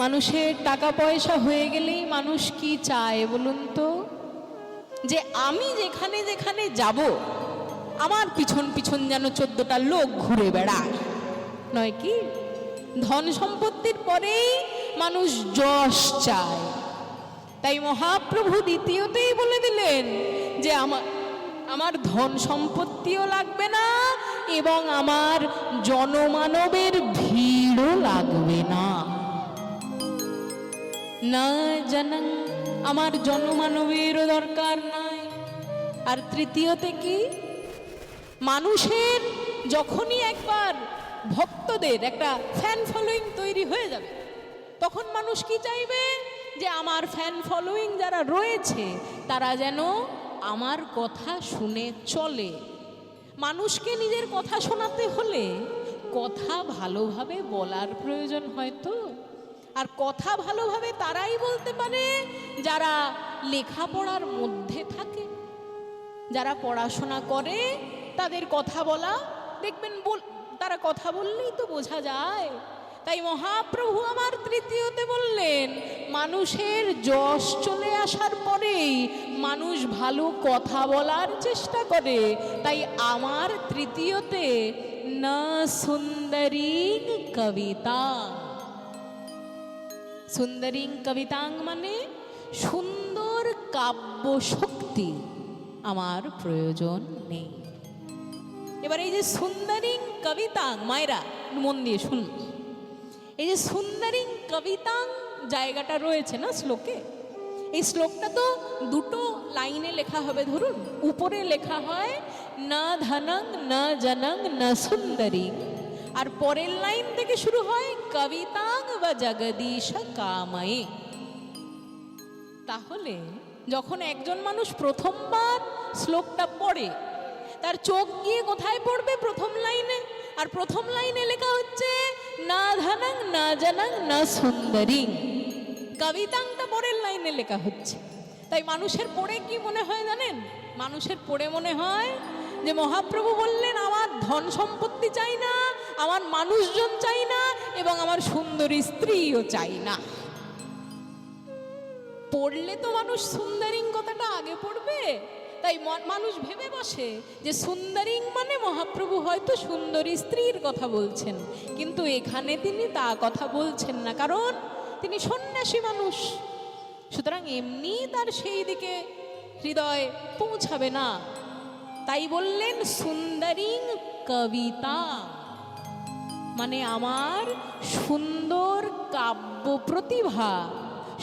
মানুষের টাকা পয়সা হয়ে গেলেই মানুষ কি চায় বলুন তো? যে আমি যেখানে যেখানে যাব আমার পিছন পিছন যেন 14টা লোক ঘুরে বেড়ায়, নয় কি? ধন সম্পত্তির পরেই মানুষ যশ চায়। তাই মহাপ্রভু দ্বিতীয়তেই বলে দিলেন যে আমার ধন সম্পত্তিও লাগবে না এবং আমার জনমানবের ভিড়ও লাগবে না। না জানাং, আমার জনমানবেরও দরকার নাই। আর তৃতীয়তে কি? মানুষের যখনই একবার ভক্তদের একটা ফ্যান ফলোয়িং তৈরি হয়ে যাবে, তখন মানুষ কি চাইবে? যে আমার ফ্যান ফলোয়িং যারা রয়েছে তারা যেন আমার কথা শুনে চলে। মানুষকে নিজের কথা শোনাতে হলে কথা ভালোভাবে বলার প্রয়োজন হয়তো। আর কথা ভালোভাবে তারাই বলতে পারে যারা লেখাপড়ার মধ্যে থাকে, যারা পড়াশোনা করে তাদের কথা বলা দেখবেন তারা কথা বললেই তো বোঝা যায়। তাই মহাপ্রভু আমার তৃতীয়তে বললেন মানুষের যশ চলে আসার পরেই মানুষ ভালো কথা বলার চেষ্টা করে। তাই আমার তৃতীয়তে না সুন্দরীং কবিতা। সুন্দরীং কবিতাং মানে সুন্দর কাব্য শক্তি আমার প্রয়োজন নেই। এবার এই যে সুন্দরীং কবিতাং, মায়েরা মন দিয়ে শুন, এই যে সুন্দরীং কবিতাং জায়গাটা রয়েছে না শ্লোকে, এই শ্লোকটা তো দুটো লাইনে লেখা হবে। ধরুন উপরে লেখা হয় না ধনং না জনং না সুন্দরীং, আর পরের লাইন থেকে শুরু হয় কবিতাং বা জগদীশ কাময়ে। তাহলে যখন একজন মানুষ প্রথমবার শ্লোকটা পড়ে তার চোখ গিয়ে কোথায় পড়বে? প্রথম লাইনে। আর প্রথম লাইনে লেখা হচ্ছে না ধনং না জনং না সুন্দরীং, কবিতাংটা পরের লাইনে লেখা হচ্ছে। তাই মানুষের পড়ে কি মনে হয় জানেন? মানুষের পড়ে মনে হয় যে মহাপ্রভু বললেন আমার ধন সম্পত্তি চাই না, আমার মানুষজন চাই না, এবং আমার সুন্দরী স্ত্রীও চাই না। পড়লে তো মানুষ সুন্দরীং কথাটা আগে পড়বে। তাই মানুষ ভেবে বসে যে সুন্দরীং মানে মহাপ্রভু হয়তো সুন্দরী স্ত্রীর কথা বলছেন, কিন্তু এখানে তিনি তা কথা বলছেন না, কারণ তিনি সন্ন্যাসী মানুষ। সুতরাং এমনি তার সেই দিকে হৃদয় পৌঁছাবে না। তাই বললেন সুন্দরীং কবিতা, মানে আমার সুন্দর কাব্য প্রতিভা,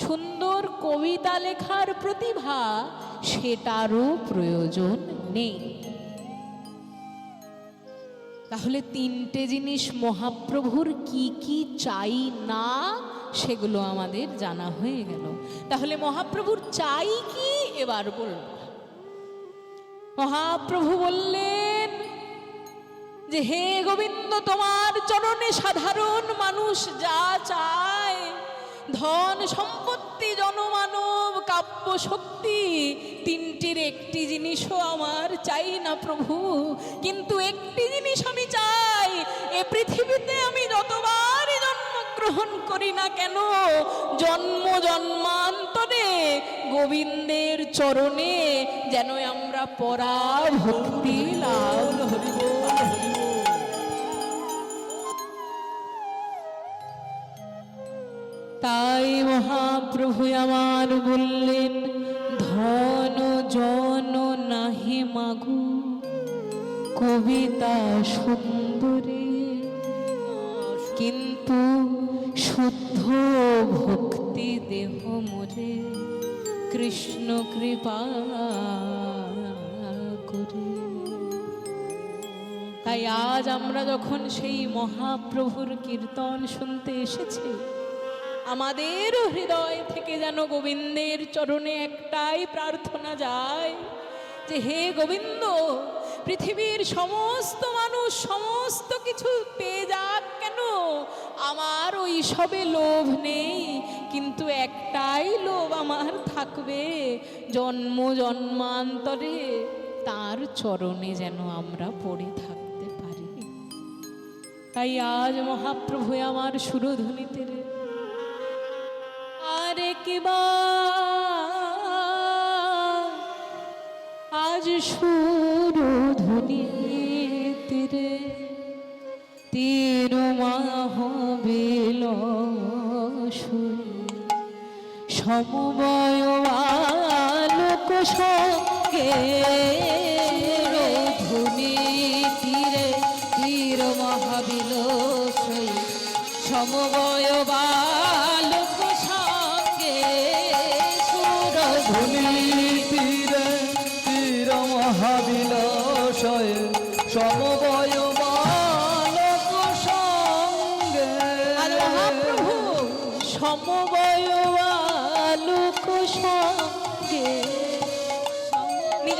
সুন্দর কবিতা লেখার প্রতিভা, সেটারও প্রয়োজন নেই। তাহলে তিনটে জিনিস মহাপ্রভুর কি কি চাই না সেগুলো আমাদের জানা হয়ে গেল। তাহলে মহাপ্রভুর চাই কি এবার বলব। মহাপ্রভু বললেন যে হে গোবিন্দ, তোমার চরণে সাধারণ মানুষ যা চায়, ধন সম্পত্তি জনমানব কাব্য শক্তি, তিনটির একটি জিনিসও আমার চাই না প্রভু। কিন্তু একটি জিনিস আমি চাই, এ পৃথিবীতে আমি যতবারই জন্মগ্রহণ করি না কেন, জন্ম জন্মান্তরে গোবিন্দের চরণে যেন আমরা পরা ভক্তি লাভ হরিব। তাই মহাপ্রভু আমার বললেন ধন জন নাহি মাগু, কবিতা সুন্দরী, কিন্তু শুদ্ধ ভক্তি দেহ মোরে কৃষ্ণ কৃপা করে। তাই আজ আমরা যখন সেই মহাপ্রভুর কীর্তন শুনতে এসেছি, আমাদেরও হৃদয় থেকে যেন গোবিন্দের চরণে একটাই প্রার্থনা যায় যে হে গোবিন্দ, পৃথিবীর সমস্ত মানুষ সমস্ত কিছু পেয়ে যাক কেন, আমার ওই সবে লোভ নেই, কিন্তু একটাই লোভ আমার থাকবে, জন্ম জন্মান্তরে তার চরণে যেন আমরা পড়ে থাকতে পারি। তাই আজ মহাপ্রভু আমার সুরধ্বনিতে একবার আজ সুরধুনী তীরে তীর মহাবিল সমবয় আলোক সঙ্গে ধুনি তীরে তীর মহাবিল সমবয় আলোক সঙ্গে ধুনি তীরে তীর মহাবিল সমবয় বালক সঙ্গে। আর মহাপ্রভু সমবয় আলোক সঙ্গে নিজ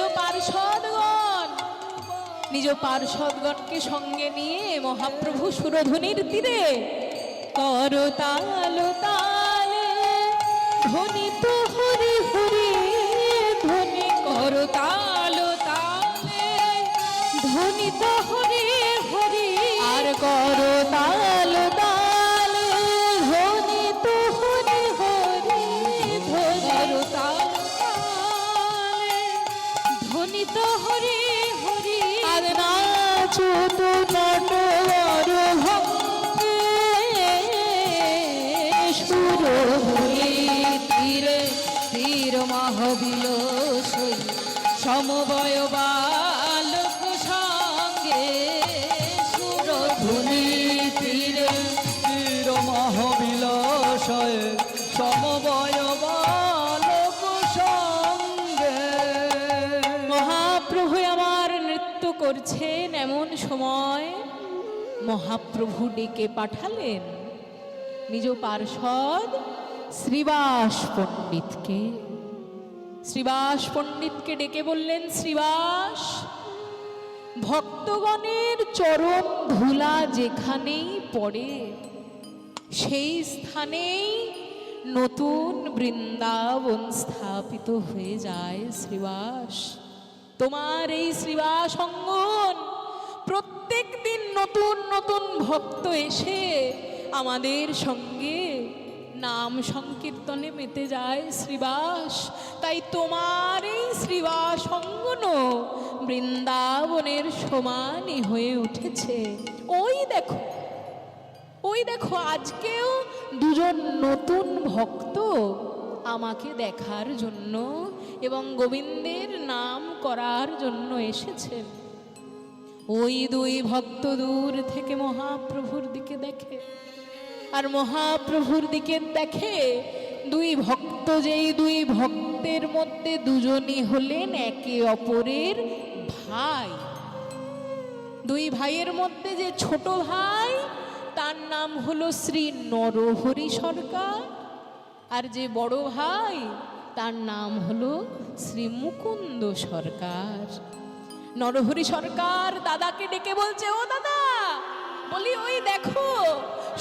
পার্ষদগণকে সঙ্গে নিয়ে মহাপ্রভু সুরধুনির তীরে করতাল তালে ধ্বনিত হরি হরি ধ্বনি করতাল তালে ধ্বনিত হরি হরি আর করতাল তালে ধ্বনিত হরি হরি করতাল তালে ধ্বনিত হরি হরি আর নাচত নটবর ভক্তি সুরধুনি তীরে তীর মহাবিল সমবয় বালক সঙ্গে সুরধুনি তীরে তীর মহাবিল সমবয় বালক সঙ্গে। মহাপ্রভু আমার নৃত্য করছেন, এমন সময় মহাপ্রভু ডেকে পাঠালেন নিজ পার্ষদ শ্রীবাস পণ্ডিতকে। শ্রীবাস পণ্ডিতকে ডেকে বললেন, শ্রীবাস, ভক্তগণের চরণ ধুলা যেখানেই পড়ে সেই স্থানেই নতুন বৃন্দাবন স্থাপিত হয়ে যায়। শ্রীবাস, তোমার এই শ্রীবাস অঙ্গন প্রত্যেক দিন নতুন নতুন ভক্ত এসে আমাদের সঙ্গে নাম সংকীর্তনে মেতে যায়। শ্রীবাস, তাই তোমার এই শ্রীবাস অঙ্গনও বৃন্দাবনের সমানই হয়ে উঠেছে। ওই দেখো আজকেও দুজন নতুন ভক্ত আমাকে দেখার জন্য এবং গোবিন্দের নাম করার জন্য এসেছেন। ওই দুই ভক্ত দূর থেকে মহাপ্রভুর দিকে দেখে, আর মহাপ্রভুর দিকে দেখে দুই ভক্ত, যেই দুই ভক্তের মধ্যে দুজনই হলেন একে অপরের ভাই। দুই ভাইয়ের মধ্যে যে ছোট ভাই তার নাম হলো শ্রী নরহরি সরকার, আর যে বড় ভাই তার নাম হলো শ্রী মুকুন্দ সরকার। নরহরি সরকার দাদাকে ডেকে বলছে, ও দাদা, বলি ওই দেখো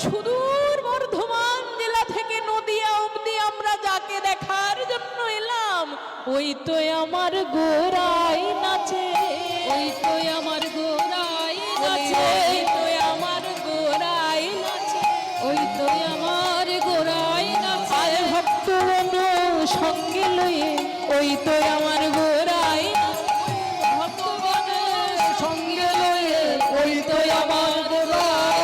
সুদূর বর্ধমান জেলা থেকে নদিয়া অবধি আমরা যাকে দেখার জন্য এলাম, ওই তো আমার গোরাই নাচে, ওই তো আমার গোরাই নাচে, ওই তো আমার গোরাই নাচে, ওই তো আমার গোরাই নাচে। আর ভক্তগণ সঙ্গে লয়ে ওই তো আমার গোরাই, ভক্তগণ সঙ্গে লয়ে ওই তো আমার গোরাই।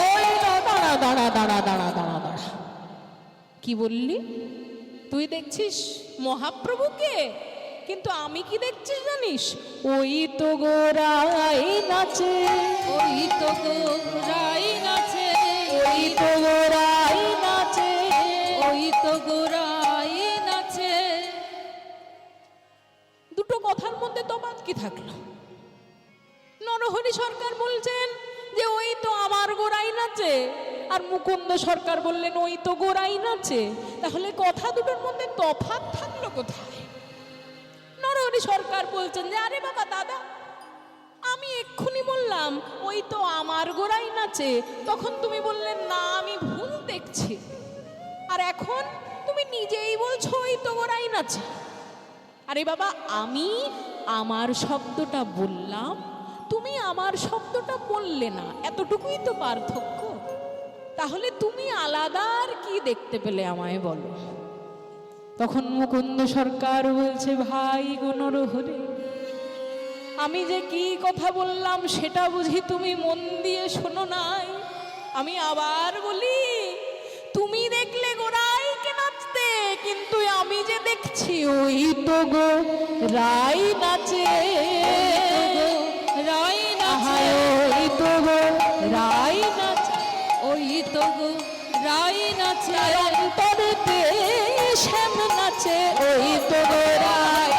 দাঁড়া দাঁড়া দাঁড়া দাঁড়া দাঁড়া দাঁড়া, কি বললি? তুই দেখছিস মহাপ্রভুকে, কিন্তু আমি কি দেখছিস জানিস? ওই তো গোরাই নাচে, ওই তো গোরাই নাচে, ওই তো গোরাই নাচে, ওই তো গোরাই নাচে। দুটো কথার মধ্যে তফাৎ কি থাকলো? নরহরি সরকার বলছেন যে ওই তো আমার গোরাই নাচে, আর মুকুন্দ সরকার বললেন ওই তো গোরাই নাচে। তাহলে কথা দুটোর মধ্যে তফাৎ থাকলো কোথায়? নরহরি সরকার বলছেন যে আরে বাবা দাদা, আমি এক্ষুনি বললাম ওই তো আমার গোরাই নাচে, তখন তুমি বললেন না আমি ভুল দেখছি, আর এখন তুমি নিজেই বলছো ওই তো গোরাই নাচে। আরে বাবা, আমি আমার শব্দটা বললাম, তুমি আমার শব্দটা বললে না, এতটুকুই তো পার্থক্য। তাহলে তুমি আলাদা আর কি দেখতে পেলে আমায় বলো? তখন মুকুন্দ সরকার বলছে, ভাই গো নরহরি, আমি যে কি কথা বললাম সেটা বুঝি তুমি মন দিয়ে শোনো নাই? আমি আবার বলি, তুমি দেখলে গোরাইকে নাচতে, কিন্তু আমি যে দেখছি ওই তো গো রাই নাচে, রাই নাচে, ওই তো গো রাই নাচে, ওই তো গো রাই নাচে, অন্তরেতে শ্যাম নাচে, ওই তো গো রাই,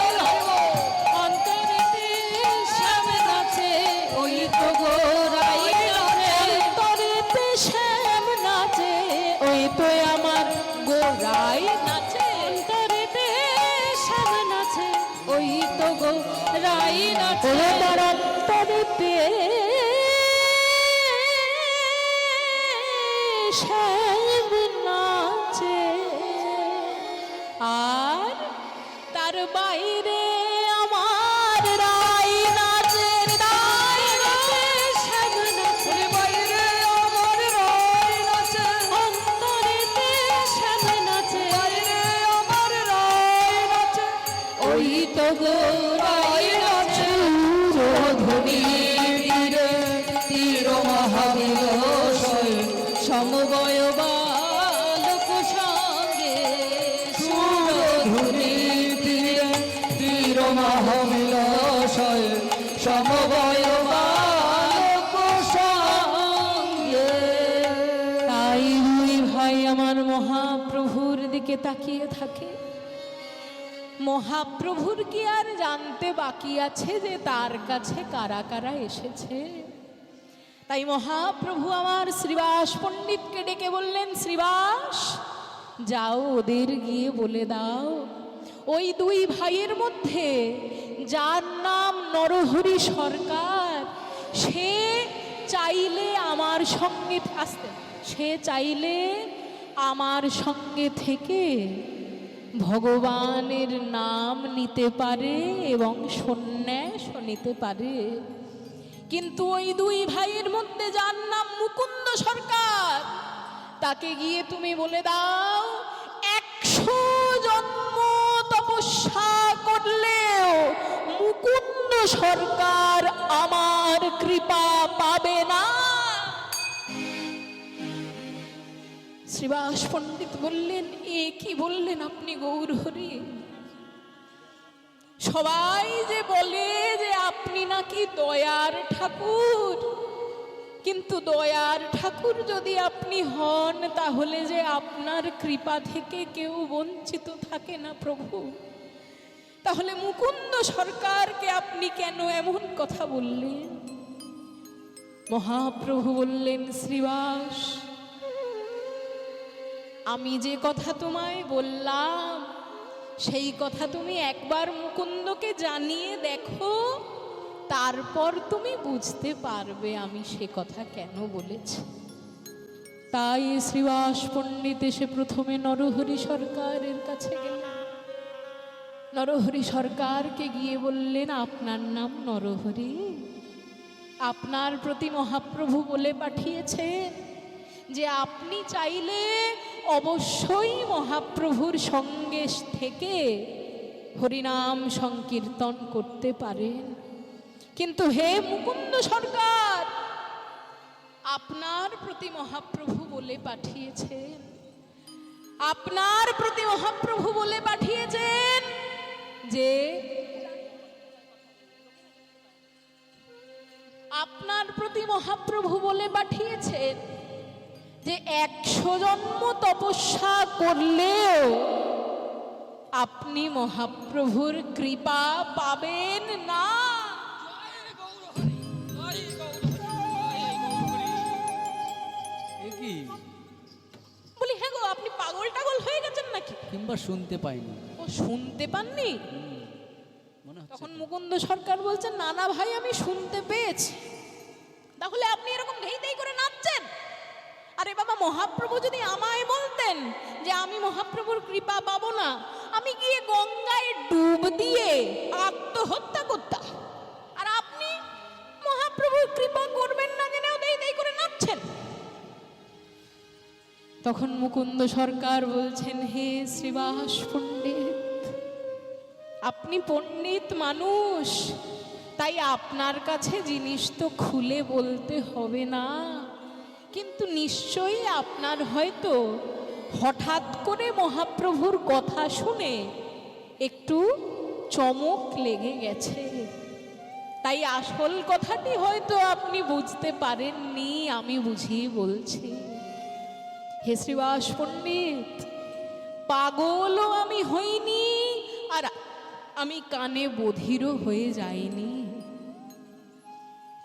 অন্তরেতে শ্যাম নাচে, ওই তো গো রাই নাচে, অন্তরেতে শ্যাম নাচে, ওই তো আমার গোরাই নাচে, অন্তরেতে শ্যাম নাচে, ওই তো গো রাই নাচে, আমার অন্তরেতে শ্যাম নাচে, আর তার বাইরে আমার রাই নাচে, রাই নাচে, শ্যাম নাচে, বাইরে আমার রাই নাচে, অন্তরেতে শ্যাম নাচে, বাইরে আমার রাই নাচে, ওই তো গো রাই নাচে, ধ্বনি তীরে তীর মহাবিলয় সমবয় বালক সঙ্গে, সুরধুনি তীরে তীর মহাবিলয় সমবয় বালক সঙ্গে। তাই দুই ভাই আমার মহাপ্রভুর দিকে তাকিয়ে থাকে। মহাপ্রভুর কি আর জানতে বাকি আছে যে তার কাছে কারা কারা এসেছে? তাই মহাপ্রভু আমার শ্রীবাস পণ্ডিতকে ডেকে বললেন, শ্রীবাস, যাও ওদের গিয়ে বলে দাও, ওই দুই ভাইয়ের মধ্যে যার নাম নরহরি সরকার, সে চাইলে আমার সঙ্গে আসতে, সে চাইলে আমার সঙ্গে থেকে ভগবানের নাম নিতে পারে এবং সন্ন্যাস নিতে পারে। কিন্তু ওই দুই ভাইয়ের মধ্যে যার নাম মুকুন্দ সরকার, তাকে গিয়ে তুমি বলে দাও, 100 জন্ম তপস্যা করলেও মুকুন্দ সরকার আমার কৃপা পাবে না। শ্রীবাস পণ্ডিত বললেন, এ কি বললেন আপনি গৌরহরি? সবাই যে বলে যে আপনি নাকি দয়ার ঠাকুর, কিন্তু দয়ার ঠাকুর যদি আপনি হন, তাহলে যে আপনার কৃপা থেকে কেউ বঞ্চিত থাকে না প্রভু। তাহলে মুকুন্দ সরকারকে আপনি কেন এমন কথা বললেন? মহাপ্রভু বললেন, শ্রীবাস, আমি যে কথা তোমায় বললাম সেই কথা তুমি একবার মুকুন্দকে জানিয়ে দেখো, তারপর তুমি বুঝতে পারবে আমি সে কথা কেন বলেছি। তাই শ্রীবাস পণ্ডিত এসে প্রথমে নরহরি সরকারের কাছে গেলেন। নরহরি সরকারকে গিয়ে বললেন, আপনার নাম নরহরি, আপনার প্রতি মহাপ্রভু বলে পাঠিয়েছেন যে আপনি চাইলে অবশ্যই মহাপ্রভুর সঙ্গে থেকে হরিনাম সংকীর্তন করতে পারেন। কিন্তু হে মুকুন্দ সরকার, আপনার প্রতি মহাপ্রভু বলে পাঠিয়েছেন, আপনার প্রতি মহাপ্রভু বলে পাঠিয়েছেন যে আপনার প্রতি মহাপ্রভু বলে পাঠিয়েছেন যে 100 জন্ম তপস্যা করলেও আপনি মহাপ্রভুর কৃপা পাবেন না। বলি, হ্যাঁ গো, আপনি পাগল টাগল হয়ে গেছেন নাকি? কিংবা শুনতে পাইনি? ও, শুনতে পাননি? তখন মুকুন্দ সরকার বলছেন, না না ভাই, আমি শুনতে পেয়েছি। তাহলে আপনি এরকম ধেই ধেই করে নাচছেন? আরে বাবা, মহাপ্রভু যদি আমায় বলতেন যে আমি মহাপ্রভুর কৃপা পাবো না, আমি গিয়ে গঙ্গায় ডুব দিয়ে আত্মহত্যা করতাম। আর আপনি মহাপ্রভুর কৃপা করবেন না জেনেও দেই দেই করে নাচছেন। তখন মুকুন্দ সরকার বলছেন, হে শ্রীবাস পণ্ডিত, আপনি পণ্ডিত মানুষ, তাই আপনার কাছে জিনিস তো খুলে বলতে হবে না, কিন্তু নিশ্চয়ই আপনার হয়তো হঠাৎ করে মহাপ্রভুর কথা শুনে একটু চমক লেগে গেছে, তাই আসল কথাটি হয়তো আপনি বুঝতে পারেননি, আমি বুঝিয়ে বলছি। হে শ্রীবাস পণ্ডিত, পাগলও আমি হইনি, আর আমি কানে বধিরও হয়ে যাইনি,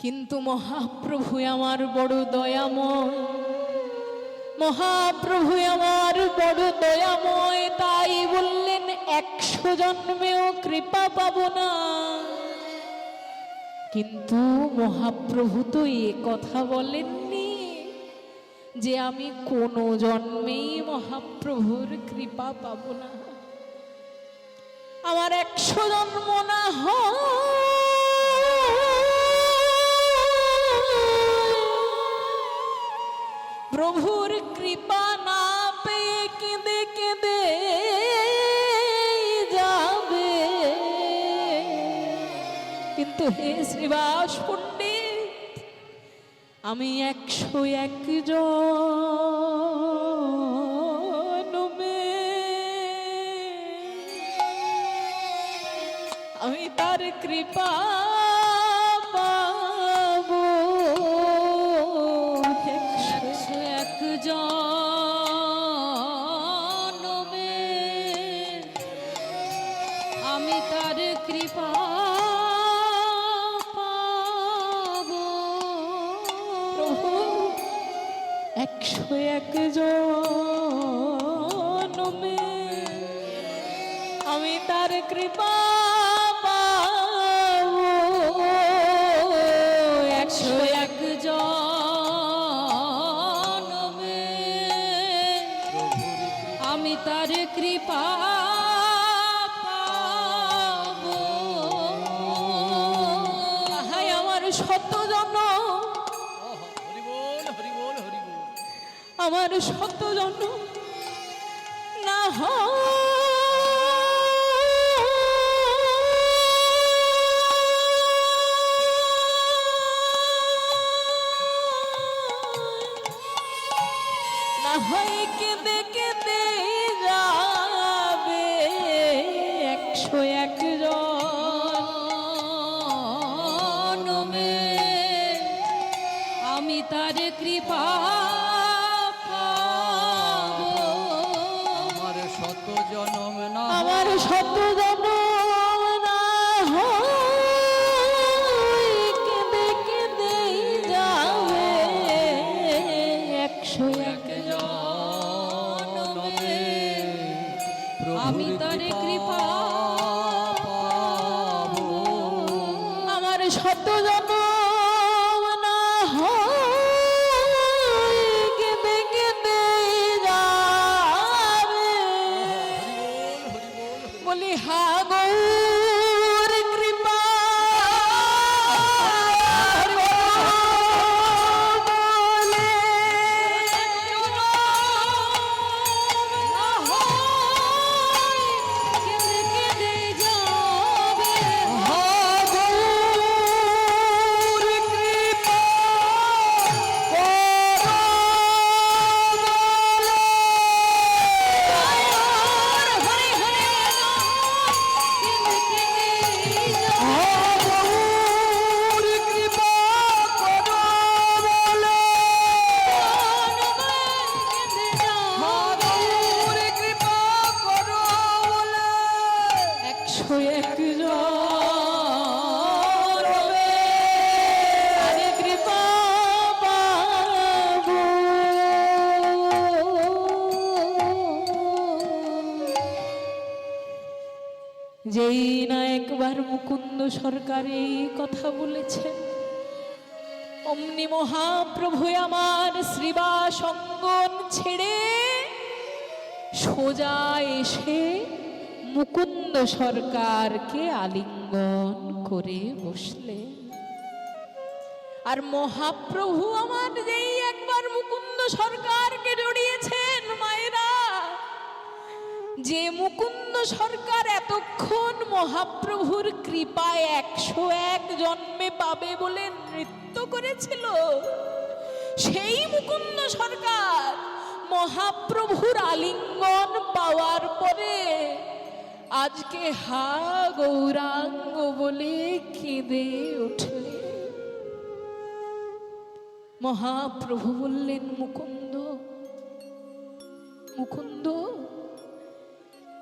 কিন্তু মহাপ্রভু আমার বড় দয়াময়, মহাপ্রভু আমার বড় দয়াময়, তাই বললেন 100 জন্মেও কৃপা পাবো না। কিন্তু মহাপ্রভু তো এ কথা বলেননি যে আমি কোনো জন্মেই মহাপ্রভুর কৃপা পাবো না। আমার 100 জন্ম না প্রভুর কৃপা না পেয়ে কেঁদে কেঁদে যাবে, কিন্তু হে শ্রীবাস পণ্ডিত, আমি 101 জন্মে আমি তার কৃপা পাবো। 101 জন্মে আমি তার কৃপা পাবো। প্রভু 101 জন্মে আমি তার কৃপা পাবো। 101 জন্মে আমি তার কৃপা পাবো। হায় আমার 100 জন্ম, আমার 100 জন্ম না না হয় কেঁদে কেঁদে যাবে 101 জন্মে আমি তার কৃপা পাবো। আমার 100 জনম না আমার 100 জন্ম না হয় কেঁদে কেঁদে যাবে 101 জন্মে আমি তার কৃপা পাবো। আমার 100 জন্ম না হয় কেঁদে কেঁদে যাবে, বলি হা গৌর কৃপা বলে না হয় কেঁদে কেঁদে যাবে। হা গৌর কৃপা হরে হরে কেঁদে কেঁদে যাবে। গৌর কৃপা করো বলে, কেঁদে যাবে। গৌর কৃপা করো বলে 101 জন্মে তার কৃপা পাবো। যেই না একবার মুকুন্দ সরকার এই কথা বলেছেন, অমনি মহাপ্রভু আমার শ্রীবাস অঙ্গন ছেড়ে সোজা এসে মুকুন্দ সরকারকে আলিঙ্গন করে বসলেন। আর মহাপ্রভু আমার যেই একবার মুকুন্দ সরকারকে জড়িয়েছেন, যে মুকুন্দ সরকার এতক্ষণ মহাপ্রভুর কৃপায় 101 জন্মে পাবে বলে নৃত্য করেছিল, সেই মুকুন্দ সরকার মহাপ্রভুর আলিঙ্গন পাওয়ার পরে আজকে হা গৌরাঙ্গ বলে কেঁদে উঠলে। মহাপ্রভু বললেন, মুকুন্দ, মুকুন্দ,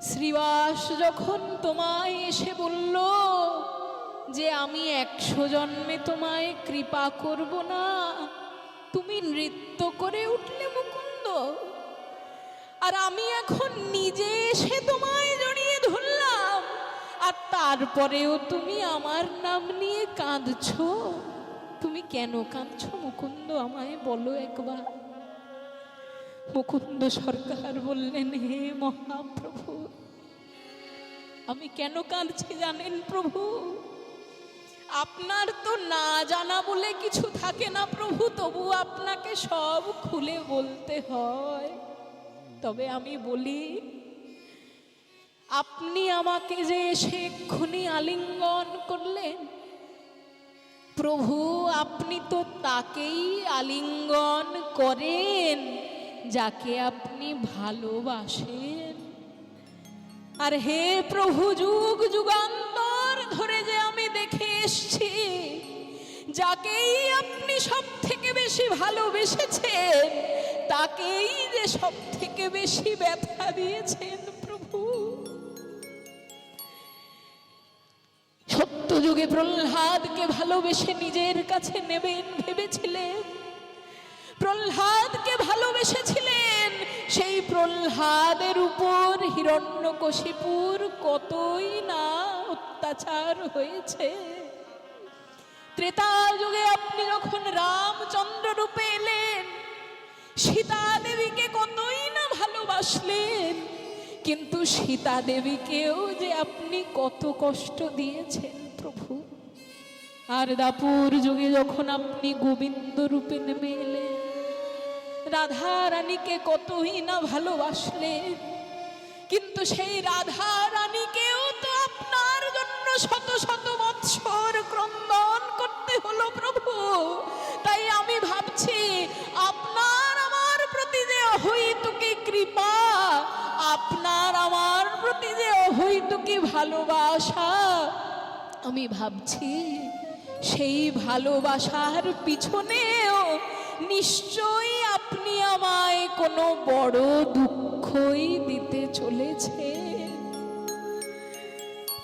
শ্রীবাস যখন তোমায় এসে বলল যে আমি 100 জন্মে তোমায় কৃপা করব না, তুমি নৃত্য করে উঠলে মুকুন্দ। আর আমি এখন নিজে এসে তোমায় জড়িয়ে ধরলাম, আর তারপরেও তুমি আমার নাম নিয়ে কাঁদছো। তুমি কেন কাঁদছো মুকুন্দ, আমায় বলো একবার। মুকুন্দ সরকার বললেন, হে মহাপ্রভু, আমি কেন কাঁদছি জানেন প্রভু? আপনার তো না জানা বলে কিছু থাকে না প্রভু, তবু আপনাকে সব খুলে বলতে হয়। তবে আমি বলি, আপনি আমাকে যে এসে এক্ষুনি আলিঙ্গন করলেন, প্রভু আপনি তো তাকেই আলিঙ্গন করেন যাকে আপনি ভালোবাসেন। আর হে প্রভু, যুগ যুগান্তর ধরে যে আমি দেখে এসছি, যাকেই আপনি সব থেকে বেশি ভালোবেসেছেন, তাকেই যে সব থেকে বেশি ব্যথা দিয়েছেন প্রভু। সত্য যুগে প্রহ্লাদকে ভালোবেসে নিজের কাছে নেবেন ভেবেছিলেন, প্রহ্লাদকে ভালোবেসেছিলেন, সেই প্রহ্লাদের উপর হিরণ্যকশিপুর কতই না অত্যাচার হয়েছে। ত্রেতা যুগে আপনি যখন রামচন্দ্র রূপে এলেন, সীতা দেবীকে কতই না ভালোবাসলেন, কিন্তু সীতা দেবীকেও যে আপনি কত কষ্ট দিয়েছেন প্রভু। আর দাপুর যুগে যখন আপনি গোবিন্দ রূপে নেমে এলেন, রাধা রানীকে কতই না ভালোবাসলেন, কিন্তু সেই রাধা রানীকেও তো আপনার জন্য শত শত বৎসর ক্রন্দন করতে হলো প্রভু। তাই আমি ভাবছি, আপনার আমার প্রতি যে অহৈতুকী কৃপা, আপনার আমার প্রতি যে অহৈতুকী ভালোবাসা, আমি ভাবছি সেই ভালোবাসার পিছনেও নিশ্চয়ই আপনি আমায় কোনো বড় দুঃখই দিতে চলেছে।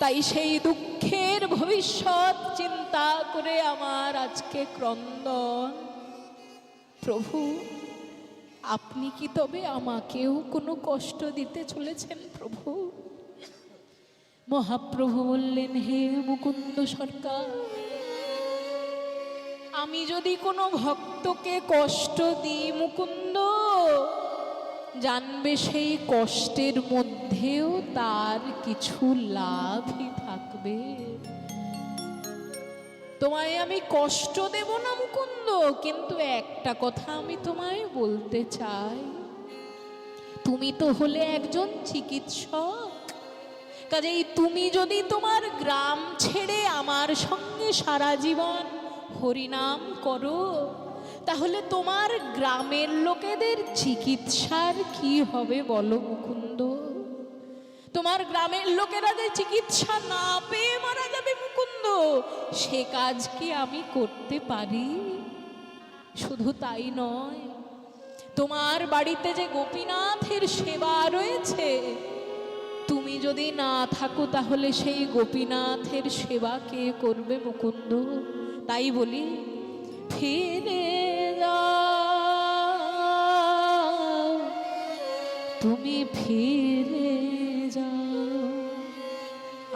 তাই সেই দুঃখের ভবিষ্যৎ চিন্তা করে আমার আজকে ক্রন্দন। প্রভু আপনি কি তবে আমাকেও কোনো কষ্ট দিতে চলেছেন প্রভু? মহাপ্রভু বললেন, হে মুকুন্দ সরকার, আমি যদি কোনো ভক্তকে কষ্ট দিই মুকুন্দ, জানবে সেই কষ্টের মধ্যেও তার কিছু লাভই থাকবে। তোমায় আমি কষ্ট দেব না মুকুন্দ, কিন্তু একটা কথা আমি তোমায় বলতে চাই। তুমি তো হলে একজন চিকিৎসক, কাজেই তুমি যদি তোমার গ্রাম ছেড়ে আমার সঙ্গে সারা জীবন হরিনাম করো, তাহলে তোমার গ্রামের লোকেদের চিকিৎসার কি হবে বলো মুকুন্দ? তোমার গ্রামের লোকেরা যে চিকিৎসা না পেয়ে মারা যাবে মুকুন্দ, সে কাজ কি আমি করতে পারি? শুধু তাই নয়, তোমার বাড়িতে যে গোপীনাথের সেবা রয়েছে, তুমি যদি না থাকো তাহলে সেই গোপীনাথের সেবা কে করবে মুকুন্দ? তাই বলি, ফিরে যাও, তুমি ফিরে যাও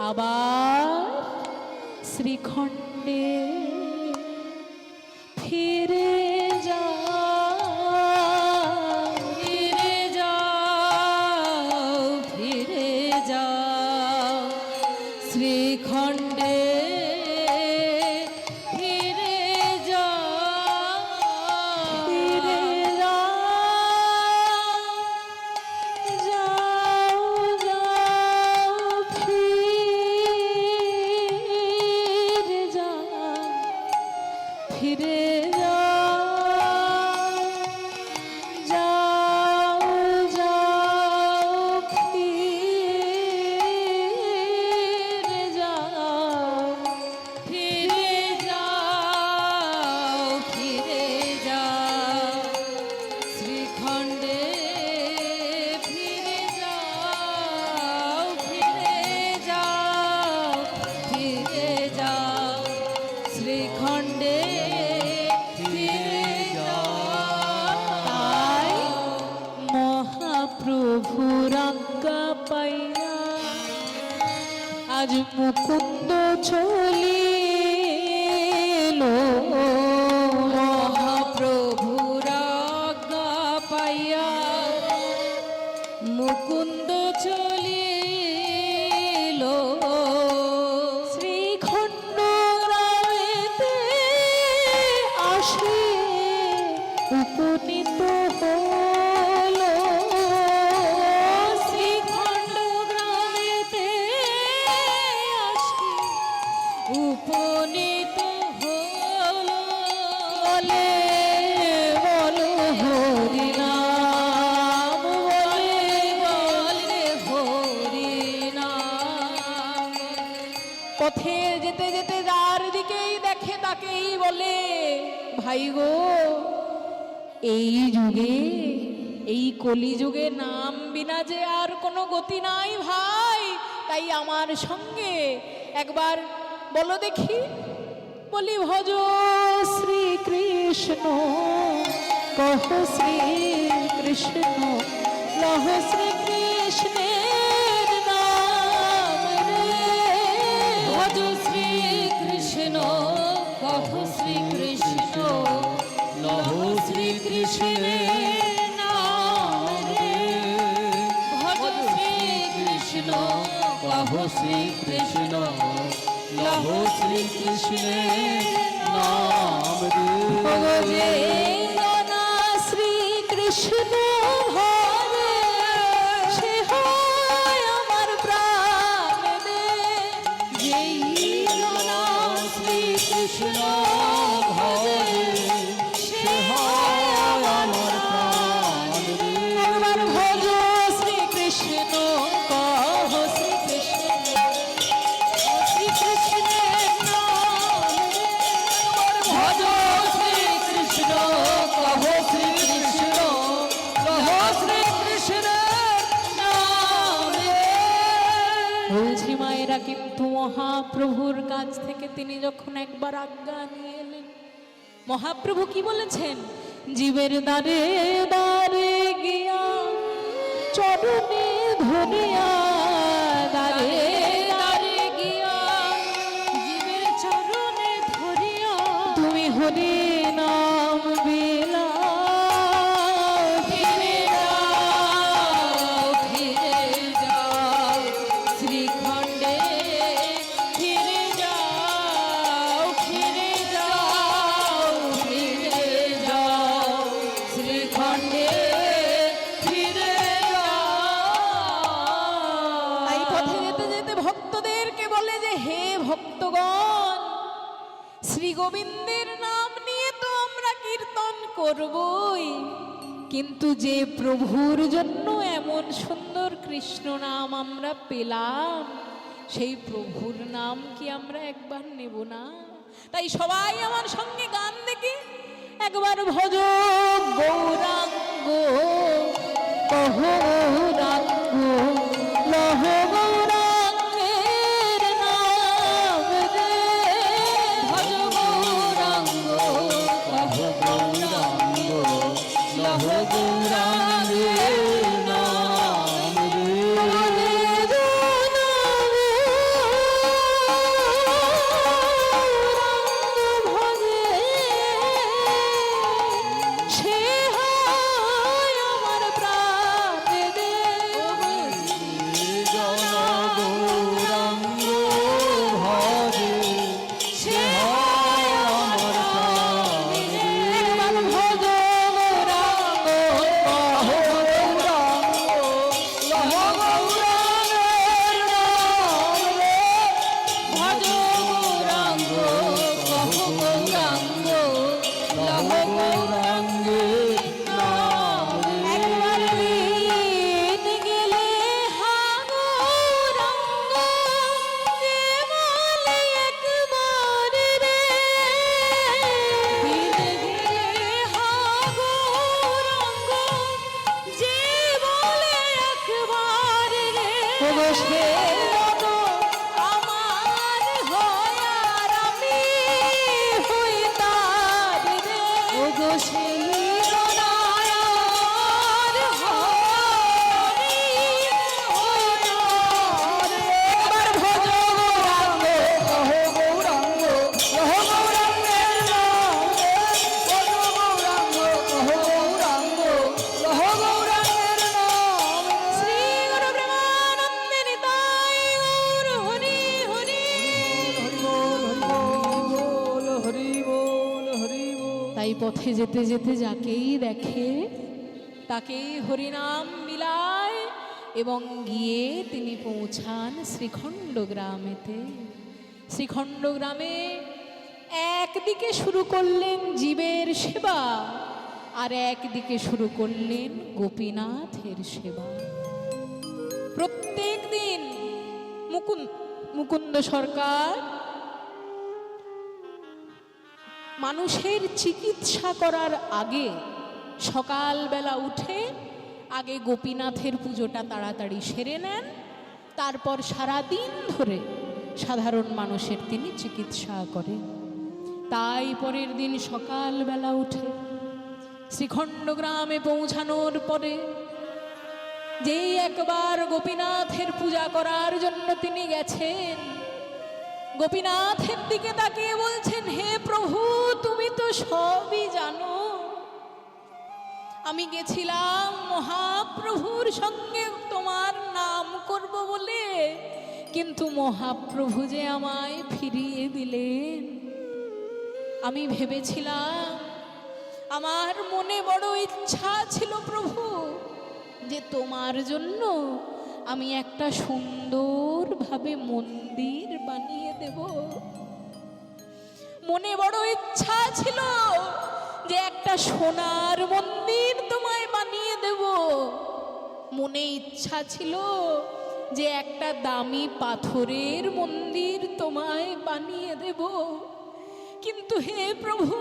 আবার শ্রীখণ্ডে, ফিরে যাও, ফিরে যাও, ফিরে যাও শ্রীখণ্ডে, ফিরে যাও, ফিরে যাও, যাও, যাও। প্রভুর আজ্ঞা পাইয়া আজ মুকুন্দ চলিল। মহাপ্রভুর আজ্ঞা পাইয়া মুকুন্দ চলিল। শ্রীখণ্ড গ্রামেতে আসে উপনীত হল। শ্রীখণ্ড গ্রামেতে আসি উপনীত হল। বলে বলো হরি নাম, বলে বলে হরি নাম। পথে যেতে যেতে যার দিকেই দেখে তাকেই বলে, ভাই গো, এই যুগে, এই কলিযুগে নাম বিনা যে আর কোনো গতি নাই ভাই, তাই আমার সঙ্গে একবার বলো দেখি। বলি ভজ শ্রীকৃষ্ণ, কহ শ্রীকৃষ্ণ, লহ শ্রীকৃষ্ণের নাম রে। ভজ শ্রীকৃষ্ণ, কহ শ্রীকৃষ্ণ, লহ শ্রীকৃষ্ণের নাম রে। ভজ শ্রীকৃষ্ণ, কহ শ্রীকৃষ্ণ, লহ শ্রীকৃষ্ণের নাম ভজে রে। জনা শ্রীকৃষ্ণ হরে, সে হয় আমার প্রাণ দে। যেই জনা শ্রীকৃষ্ণ ভজে, সে হয় আমার প্রাণ রে। একবার ভজ শ্রীকৃষ্ণ, কহ শ্রীকৃষ্ণ, শ্রীকৃষ্ণের নাম রে। ভজ শ্রীকৃষ্ণ, কহ শ্রীকৃষ্ণ, কহ শ্রীকৃষ্ণের নাম রে। বলছি মায়েরা, কিন্তু মহাপ্রভুর কাছ থেকে তিনি যখন একবার আজ্ঞা নিয়ে এলেন, মহাপ্রভু কি বলেছেন? জীবের দ্বারে দ্বারে গিয়া চরণে ধরিয়া, দ্বারে দারে গিয়া জীবের চরণে ধরিয়া, তুমি হরি নাম বিলাও। ফিরে যাও, ফিরে যাও শ্রীখণ্ডে, ফিরে যাও, ফিরে যাও, ফিরে যাও শ্রীখণ্ডে, ফিরে তাই যাও। পথে যেতে যেতে ভক্তদেরকে বলে যে, হে ভক্তগণ, শ্রী গোবিন্দের নাম নিয়ে তো আমরা কীর্তন করবই, কিন্তু যে প্রভুর জন্য এমন সুন্দর কৃষ্ণ নাম আমরা পেলাম, সেই প্রভুর নাম কি আমরা একবার নেব না? তাই সবাই আমার সঙ্গে গান দেখি একবার। ভজ গৌরাঙ্গ, কহ গৌরাঙ্গ, লহ গৌরাঙ্গের নাম রে। ভজ গৌরাঙ্গ, কহ গৌরাঙ্গ, লহ গৌরাঙ্গের নাম রে। সে হয় আমার প্রাণ দে। জন গৌরাঙ্গ ভজে, সে হয় আমার প্রাণ রে। একবার ভজ গৌরাঙ্গ, কহ গৌরাঙ্গ, লহ গৌরাঙ্গের নাম রে। ভজ গৌরাঙ্গ, কহ গৌরাঙ্গ, লহ গৌরাঙ্গের নাম রে। একবার বিন গেলে হা গৌরাঙ্গ, যে বলে একবার রে। বিন গেলে হা গৌরাঙ্গ, যে বলে একবার রে। ওগো সে মতো আমার হয় আর আমি হই তার রে। ওগো সেই প্রণয়ার হরি পথে যেতে যেতে যাকেই দেখে তাকেই হরিনাম বিলায় এবং গিয়ে তিনি পৌঁছান শ্রীখণ্ড গ্রামেতে। শ্রীখণ্ড গ্রামে একদিকে শুরু করলেন জীবের সেবা, আর একদিকে শুরু করলেন গোপীনাথের সেবা। প্রত্যেক দিন মুকুন্দ সরকার মানুষের চিকিৎসা করার আগে সকালবেলা উঠে আগে গোপীনাথের পুজোটা তাড়াতাড়ি সেরে নেন, তারপর সারাদিন ধরে সাধারণ মানুষের তিনি চিকিৎসা করেন। তাই পরের দিন সকালবেলা উঠে শ্রীখণ্ড গ্রামে পৌঁছানোর পরে যেই একবার গোপীনাথের পূজা করার জন্য তিনি গেছেন, গোপীনাথের দিকে তাকিয়ে বলছেন, হে প্রভু, তুমি তো সবই জানো। আমি গেছিলাম মহাপ্রভুর সঙ্গে তোমার নাম করব বলে, কিন্তু মহাপ্রভু যে আমায় ফিরিয়ে দিলেন। আমি ভেবেছিলাম, আমার মনে বড় ইচ্ছা ছিল প্রভু, যে তোমার জন্য আমি একটা সুন্দরভাবে মন্দির বানিয়ে দেব। মনে বড় ইচ্ছা ছিল যে একটা সোনার মন্দির তোমায় বানিয়ে দেব। মনে ইচ্ছা ছিল যে একটা দামি পাথরের মন্দির তোমায় বানিয়ে দেব। কিন্তু হে প্রভু,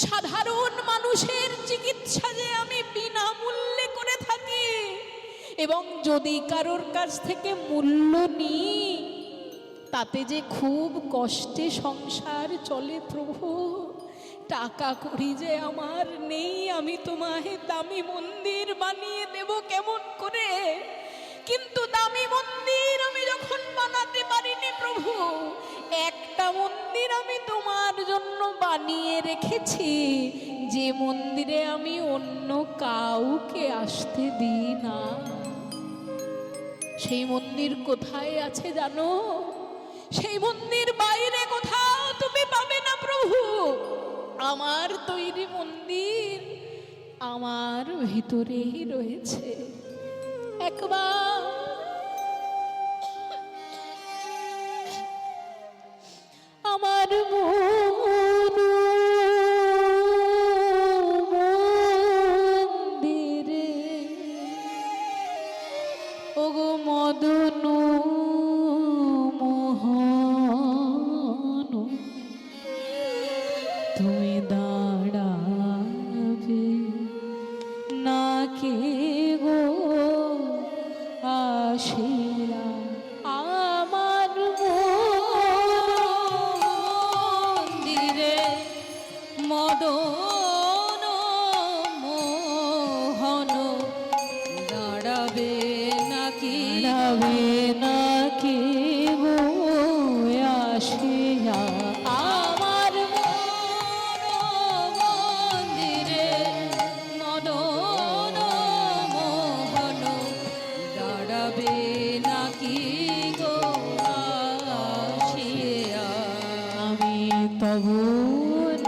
সাধারণ মানুষের চিকিৎসা যে আমি বিনামূল্যে করে থাকি, এবং যদি কারোর কাছ থেকে মূল্য নিই তাতে যে খুব কষ্টে সংসার চলে প্রভু। টাকা করি যে আমার নেই, আমি তোমায় দামি মন্দির বানিয়ে দেব কেমন করে? কিন্তু দামি মন্দির আমি যখন বানাতে পারিনি প্রভু, একটা মন্দির আমি তোমার জন্য বানিয়ে রেখেছি, যে মন্দিরে আমি অন্য কাউকে আসতে দিই না। সেই মন্দির কোথায় আছে জানো? সেই মন্দির বাইরে কোথাও তুমি পাবে না প্রভু। আমার তৈরি মন্দির আমার ভিতরেই রয়েছে। একবার আমার মন্দিরে ওগো মদন মোহন তুমি দাঁড়াবে না কে গো আসিয়া আমার মন্দিরে মদন মোহন দাঁড়াবে নাকি দাঁড়াবে না কে গো আসিয়া আমার মন্দিরে মদন মোহন দাঁড়াবে নাকি গো আসিয়া। আমি তব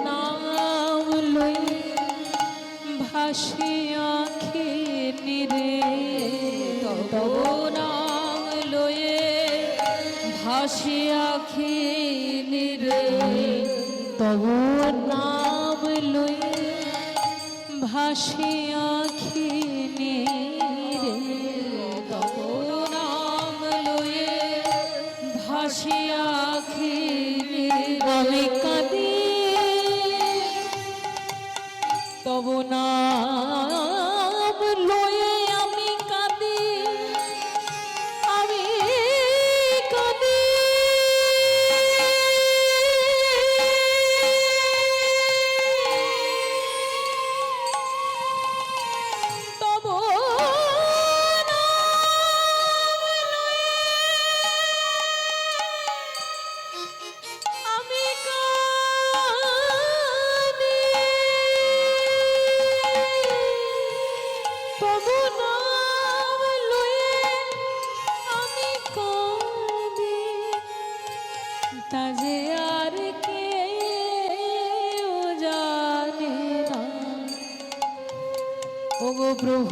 নাম লই ভাসি আঁখে নিরে, তব নাম লয়ে ভাসি আখি নিরে, তব নাম লই ভাসি আঁখি নিরে, তব নাম লয়ে ভাসি আখি আমি কাঁদি তব নাম লয়ে আমি কাঁদি, আমি কাঁদি তব নাম লয়ে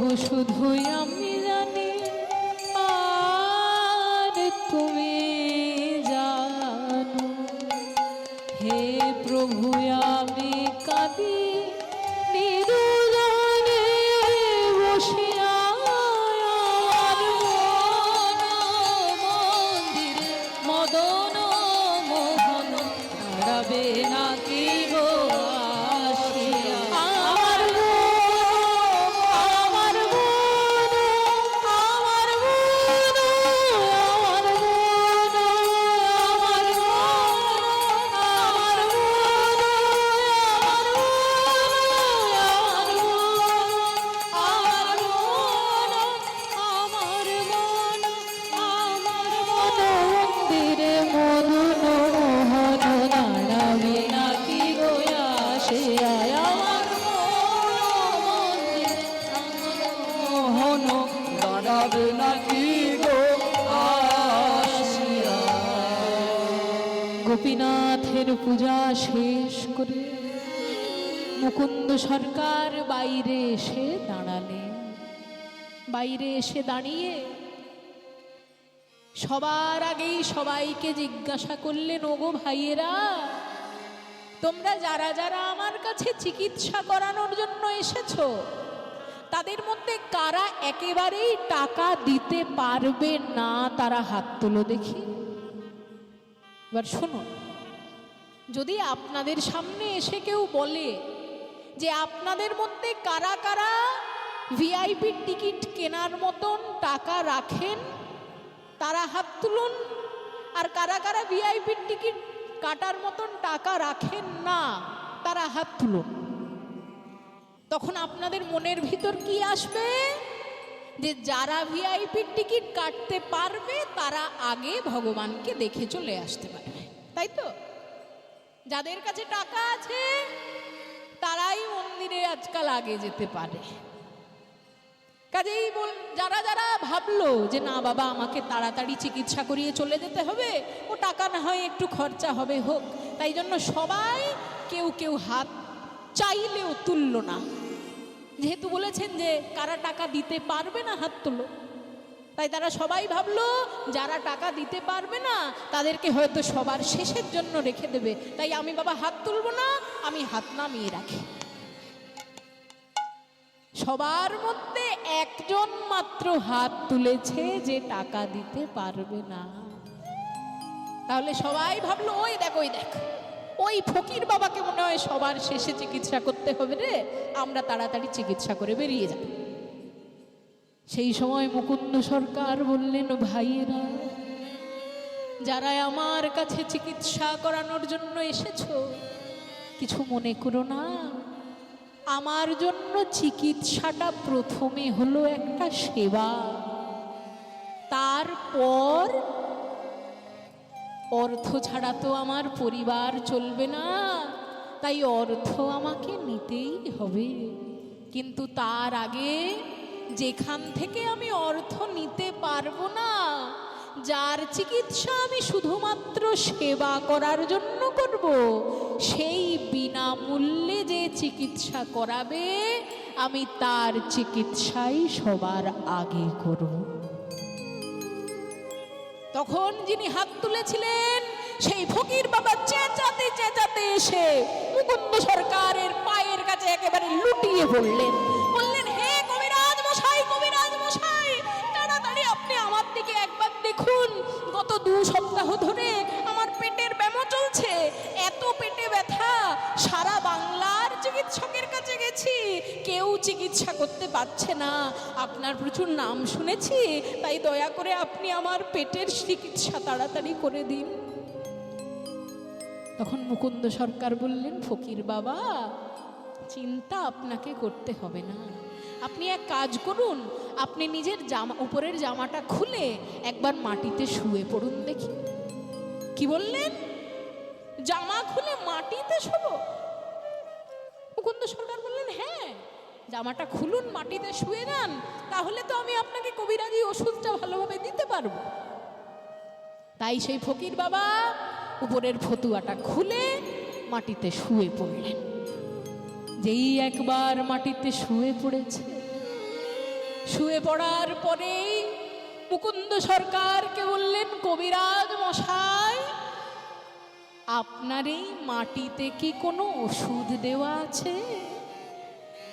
প্রভু শুধুই আমি জানি, আর তুমি জানো। হে প্রভু আমি কাঁদি নিরুজনে বসিয়া, আর মন মন্দিরে মদন মোহন দাঁড়াবে নাকি গো আসিয়া। আমার আমার আমার মন্দিরে মদন মোহন দাঁড়াবে নাকি গো আসিয়া। আমার মন্দিরে মোহন দাঁড়াবে নাকি গো আসিয়া। গোপীনাথের পূজা শেষ করে মুকুন্দ সরকার বাইরে এসে দাঁড়ালেন। বাইরে এসে দাঁড়িয়ে সবার আগেই সবাইকে জিজ্ঞাসা করলেন, ওগো ভাইয়েরা, তোমরা যারা যারা আমার কাছে চিকিৎসা করানোর জন্য এসেছো, তাদের মধ্যে কারা একেবারেই টাকা দিতে পারবে না, তারা হাত তোলো দেখি। এবার শুনুন, যদি আপনাদের সামনে এসে কেউ বলে যে আপনাদের মধ্যে কারা কারা ভিআইপি টিকিট কেনার মতন টাকা রাখেন, তারা হাত তুলুন। আর কারা কারা ভিআইপি টিকিট কাটার মতন টাকা রাখেন না, তারা হাত তুলুন। তখন আপনাদের মনের ভিতর কি আসবে? যে যারা ভিআইপি টিকিট কাটতে পারবে তারা আগে ভগবানকে দেখে চলে আসতে পারবে, তাই তো? যাদের কাছে টাকা আছে তারাই মন্দিরে আজকাল আগে যেতে পারে। কাজেই যারা যারা ভাবলো যে না বাবা আমাকে তাড়াতাড়ি চিকিৎসা করিয়ে চলে যেতে হবে, ও টাকা না হয় একটু খরচা হবে হোক, তাই জন্য সবাই কেউ কেউ হাত চাইলেও তুললো না। যেহেতু বলেছেন যে কারা টাকা দিতে পারবে না হাত তোলো, তাই তারা সবাই ভাবলো যারা টাকা দিতে পারবে না তাদেরকে হয়তো সবার শেষের জন্য রেখে দেবে, তাই আমি বাবা হাত তুলবো না, আমি হাত নামিয়ে রাখি। সবার মধ্যে একজন মাত্র হাত তুলেছে যে টাকা দিতে পারবে না। তাহলে সবাই ভাবলো ওই দেখ ওই দেখ, ওই ফকির বাবাকে মনে হয় সবার শেষে চিকিৎসা করতে হবে রে, আমরা তাড়াতাড়ি চিকিৎসা করে বেরিয়ে যাব। সেই সময় মুকুন্দ সরকার বললেন, ভাইয়েরা, যারা আমার কাছে চিকিৎসা করানোর জন্য এসেছো, কিছু মনে করো না। আমার জন্য চিকিৎসাটা প্রথমে হলো একটা সেবা, তারপর অর্থ ছাড়া তো আমার পরিবার চলবে না, তাই অর্থ আমাকে নিতেই হবে। কিন্তু তার আগে যেখান থেকে আমি অর্থ নিতে পারবো না, যার চিকিৎসা আমি শুধুমাত্র সেবা করার জন্য করব, সেই বিনামূল্যে যে চিকিৎসা করাবে আমি তার চিকিৎসাই সবার আগে করব। তখন যিনি হাত তুলেছিলেন সেই ফকির বাবা চেঁচাতে চেঁচাতে এসে মুকুন্দ সরকারের পায়ের কাছে একেবারে লুটিয়ে পড়লেন। বললেন, হে কবিরাজ মশাই, কবিরাজ মশাই, তাড়াতাড়ি আপনি আমার দিকে একবার দেখুন। গত 2 সপ্তাহ ধরে আমার পেটের ব্যামো চলছে, এত পেটে ব্যথা, সারা বাংলার চিকিৎসকের কাছে গেছি, কেউ চিকিৎসা করতে পারছে না। আপনার প্রচুর নাম শুনেছি, তাই দয়া করে আপনি আমার পেটের চিকিৎসা তাড়াতাড়ি করে দিন। তখন মুকুন্দ সরকার বললেন, ফকির বাবা, চিন্তা আপনাকে করতে হবে না। আপনি এক কাজ করুন, আপনি নিজের উপরের জামাটা খুলে একবার মাটিতে শুয়ে পড়ুন দেখি। কি বললেন? জামা খুলে মাটিতে শোবো? মুকুন্দ সরকার বললেন, হ্যাঁ, জামাটা খুলুন, মাটিতে শুয়ে যান, তাহলে তো আমি আপনাকে কবিরাজি ওষুধটা ভালোভাবে দিতে পারবো। তাই সেই ফকির বাবা উপরের ফতুয়াটা খুলে মাটিতে শুয়ে পড়লেন। যেই একবার মাটিতে শুয়ে পড়েছে, শুয়ে পড়ার পরেই মুকুন্দ সরকারকে বললেন, কবিরাজ মশাই, আপনার এই মাটিতে কি কোনো ওষুধ দেওয়া আছে?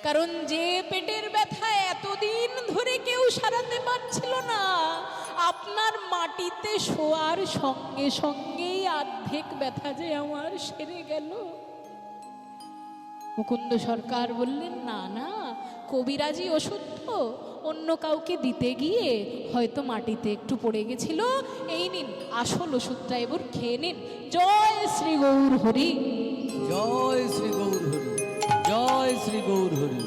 কারণ যে পেটের ব্যথা এতদিন ধরে কেউ সারাতে পারছিল না, আপনার মাটিতে শোয়ার সঙ্গে সঙ্গেই অর্ধেক ব্যথা যে আমার সেরে গেল। মুকুন্দ সরকার বললেন, না না, কবিরাজি ওষুধ তো অন্য কাউকে দিতে গিয়ে হয়তো মাটিতে একটু পড়ে গেছিল, এই নিন আসল ওষুধটা এবার খেয়ে নিন। জয় শ্রী গৌর হরি। জয় শ্রী গৌর হরি, জয় শ্রী গৌর হরি।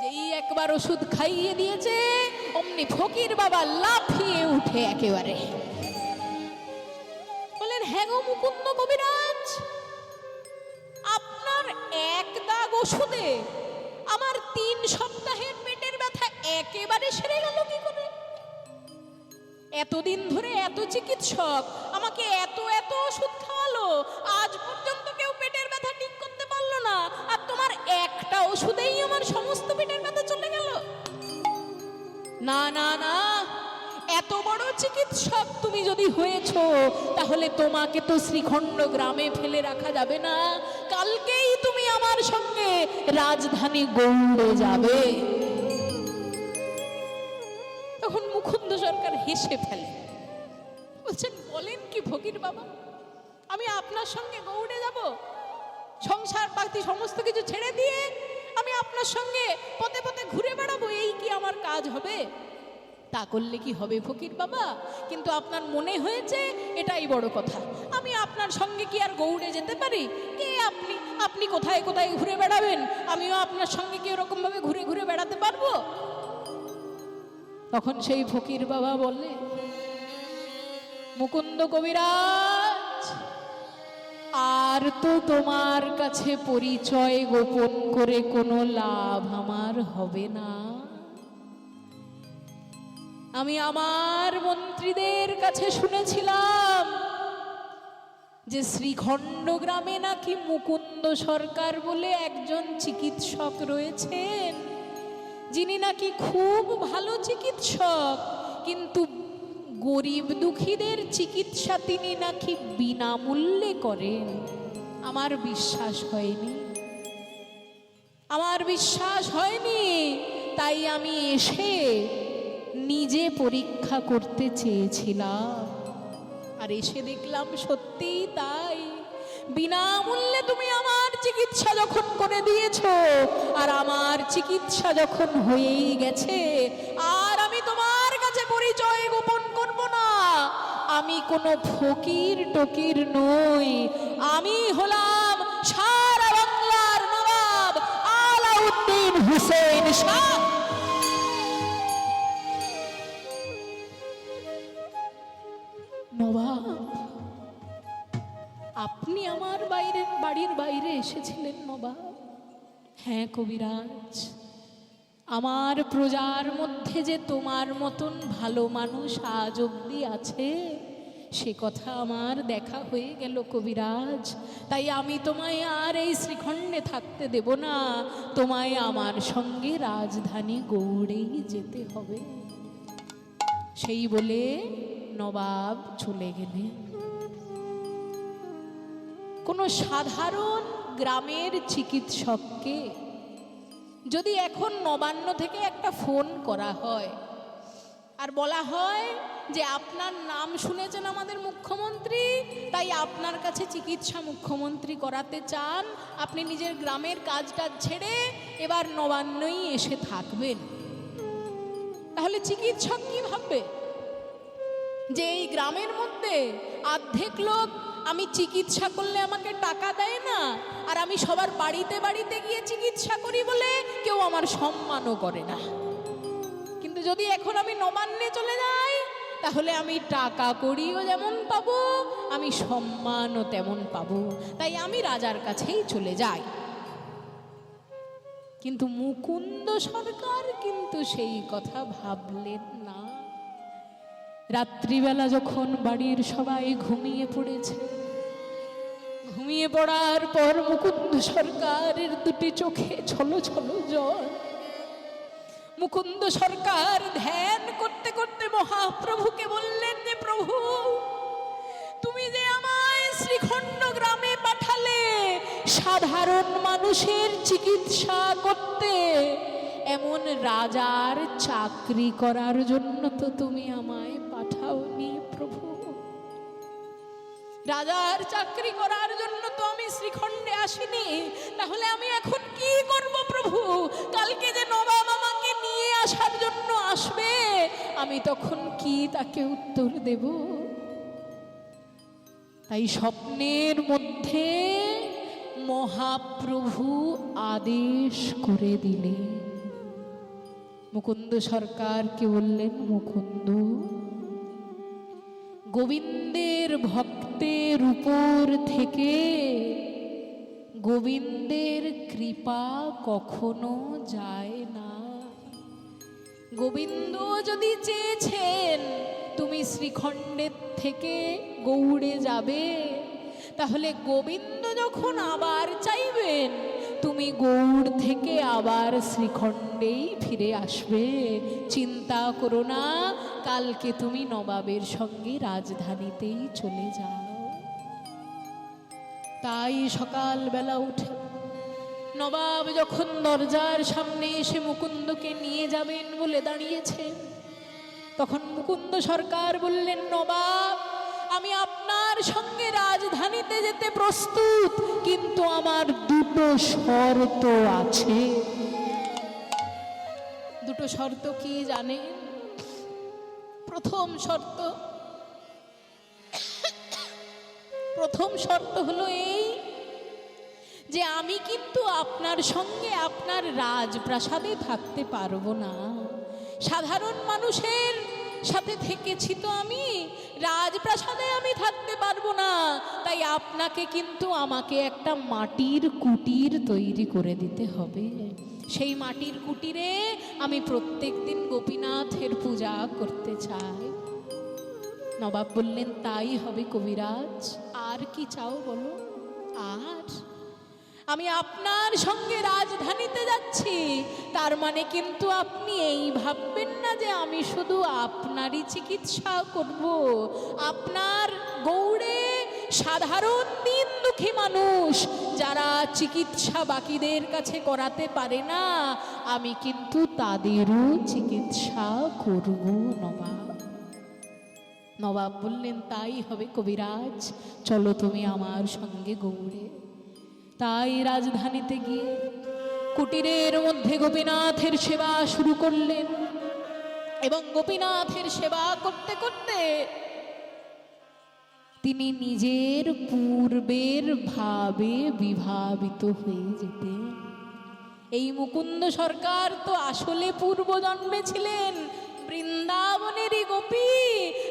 যেই একবার ওষুধ খাইয়ে দিয়েছে, অমনি ফকির বাবা লাফিয়ে উঠে একেবারে বলেন, হ্যাঁ গো মুকুন্দ কবিরাজ, আপনার এক দাগ ওষুধে আমার 3 সপ্তাহের পেটের ব্যথা একেবারে সেরে গেল কি করে? এতদিন ধরে এত চিকিৎসক আমাকে এত এত ওষুধ খাওয়ালো, আজ পর্যন্ত কেউ পেটের ব্যথা ঠিক করতে পারলো না, আর তোমার একটা ওষুধেই আমার সমস্ত পেটের ব্যথা চলে গেল? না না না, এত বড় চিকিৎসক তুমি যদি হয়েছো, তাহলে তোমাকে তো শ্রীখণ্ড গ্রামে ফেলে রাখা যাবে না, কালকেই তুমি আমার সঙ্গে রাজধানী গৌড়ে যাবে। তখন মুকুন্দ সরকার হেসে ফেলে, বলছেন, বলেন কি ফকির বাবা, আমি আপনার সঙ্গে গৌড়ে যাব? সংসার পাতি সমস্ত কিছু ছেড়ে দিয়ে আমি আপনার সঙ্গে পথে পথে ঘুরে বেড়াবো, এই কি আমার কাজ হবে? তা করলে কি হবে ফকির বাবা? কিন্তু আপনার মনে হয়েছে এটাই বড় কথা, আমি আপনার সঙ্গে কি আর গৌড়ে যেতে পারি? কে আপনি? আপনি কোথায় কোথায় ঘুরে বেড়াবেন, আমিও আপনার সঙ্গে কি এরকম ভাবে ঘুরে ঘুরে বেড়াতে পারবো? তখন সেই ফকির বাবা বললে, মুকুন্দ কবিরাজ, আর তো তোমার কাছে পরিচয় গোপন করে কোনো লাভ আমার হবে না। আমি আমার মন্ত্রীদের কাছে শুনেছিলাম যে শ্রীখণ্ড গ্রামে নাকি মুকুন্দ সরকার বলে একজন চিকিৎসক রয়েছেন, যিনি নাকি খুব ভালো চিকিৎসক, কিন্তু গরিব দুঃখীদের চিকিৎসা তিনি নাকি বিনামূল্যে করেন। আমার বিশ্বাস হয়নি, আমার বিশ্বাস হয়নি, তাই আমি এসে নিজে পরীক্ষা করতে চেয়েছিলাম, আর এসে দেখলাম সত্যি তাই। বিনামূল্যে তুমি আমার চিকিৎসা যখন করে দিয়েছো, আর আমার চিকিৎসা যখন হয়েই গেছে, আর আমি তোমার কাছে পরিচয় গোপন করব না। আমি কোনো ফকির টকির নই, আমি হলাম সারা বাংলার নবাব আলাউদ্দিন হুসেন শাহ। নবাব, আপনি আমার বাড়ির বাইরে এসেছিলেন নবাব? হ্যাঁ কবিরাজ, আমার প্রজার মধ্যে যে তোমার মতন ভালো মানুষ আজ অবধি আছে, সে কথা আমার দেখা হয়ে গেল কবিরাজ। তাই আমি তোমায় আর এই শ্রীখণ্ডে থাকতে দেব না, তোমায় আমার সঙ্গে রাজধানী গৌড়েই যেতে হবে। সেই বলে নবাব চলে গেলেন। কোনো সাধারণ গ্রামের চিকিৎসককে যদি এখন নবান্ন থেকে একটা ফোন করা হয় আর বলা হয় যে আপনার নাম শুনেছেন আমাদের মুখ্যমন্ত্রী, তাই আপনার কাছে চিকিৎসা মুখ্যমন্ত্রী করাতে চান, আপনি নিজের গ্রামের কাজটা ছেড়ে এবার নবান্নই এসে থাকবেন, তাহলে চিকিৎসক কি ভাববে? যে এই গ্রামের মধ্যে অর্ধেক লোক আমি চিকিৎসা করলে আমাকে টাকা দেয় না, আর আমি সবার বাড়িতে বাড়িতে গিয়ে চিকিৎসা করি বলে কেউ আমার সম্মানও করে না। কিন্তু যদি এখন আমি নবান্নে চলে যাই, তাহলে আমি টাকা কড়িও যেমন পাবো, আমি সম্মানও তেমন পাবো, তাই আমি রাজার কাছেই চলে যাই। কিন্তু মুকুন্দ সরকার কিন্তু সেই কথা ভাবলেন না। রাত্রিবেলা যখন বাড়ির সবাই ঘুমিয়ে পড়েছে, ঘুমিয়ে পড়ার পর মুকুন্দ সরকারের দুটি চোখে ছলো ছলো জল। মুকুন্দ সরকার ধ্যান করতে করতে মহাপ্রভুকে বললেন যে প্রভু, তুমি যে আমায় শ্রীখণ্ড গ্রামে পাঠালে সাধারণ মানুষের চিকিৎসা করতে, এমন রাজার চাকরি করার জন্য তো তুমি আমায় পাঠাওনি প্রভু। রাজার চাকরি করার জন্য তো আমি শ্রীখণ্ডে আসিনি, তাহলে আমি এখন কি করব প্রভু? কালকে যে নবাব আমাকে নিয়ে আসার জন্য আসবে, আমি তখন কি তাকে উত্তর দেব? তাই স্বপ্নের মধ্যে মহাপ্রভু আদেশ করে দিলেন। মুকুন্দ সরকারকে বললেন, মুকুন্দ, গোবিন্দের ভক্তের উপর থেকে গোবিন্দের কৃপা কখনো যায় না। গোবিন্দ যদি চেয়েছেন তুমি শ্রীখণ্ডের থেকে গৌড়ে যাবে, তাহলে গোবিন্দ যখন আবার চাইবেন তুমি গৌড় থেকে আবার শ্রীখণ্ডেই ফিরে আসবে। চিন্তা করো না, কালকে তুমি নবাবের সঙ্গে রাজধানীতেই চলে যাও। তাই সকালবেলা উঠে নবাব যখন দরজার সামনে এসে মুকুন্দকে নিয়ে যাবেন বলে দাঁড়িয়েছেন, তখন মুকুন্দ সরকার বললেন, নবাব, আমি আপনার সঙ্গে রাজধানীতে যেতে প্রস্তুত, কিন্তু আমার দুটো শর্ত আছে। দুটো শর্ত কি জানেন? প্রথম শর্ত হলো এই যে আমি কিন্তু আপনার সঙ্গে আপনার রাজপ্রাসাদে থাকতে পারবো না। সাধারণ মানুষের সাথে থেকেছি তো আমি, রাজপ্রাসাদে আমি থাকতে পারবো না। তাই আপনাকে কিন্তু আমাকে একটা মাটির কুটির তৈরি করে দিতে হবে। সেই মাটির কুটিরে আমি প্রত্যেকদিন গোপীনাথের পূজা করতে চাই। নবাব বললেন, তাই হবে কবিরাজ, আর কি চাও বলো? আর আমি আপনার সঙ্গে রাজধানীতে যাচ্ছি, তার মানে কিন্তু আপনি এই ভাববেন না যে আমি শুধু আপনারই চিকিৎসা করব। আপনার গৌড়ে সাধারণ দিন দুঃখী মানুষ যারা চিকিৎসা বাকিদের কাছে করাতে পারে না, আমি কিন্তু তাদেরও চিকিৎসা করব নবাব। নবাব বললেন, তাই হবে কবিরাজ, চলো তুমি আমার সঙ্গে গৌড়ে। তাই রাজধানীতে গিয়ে কুটিরের মধ্যে গোপীনাথের সেবা শুরু করলেন, এবং গোপীনাথের সেবা করতে করতে তিনি নিজের পূর্বের ভাবে বিভাবিত হয়ে যেতেন। এই মুকুন্দ সরকার তো আসলে পূর্বজন্মে ছিলেন বৃন্দাবনেরই গোপী।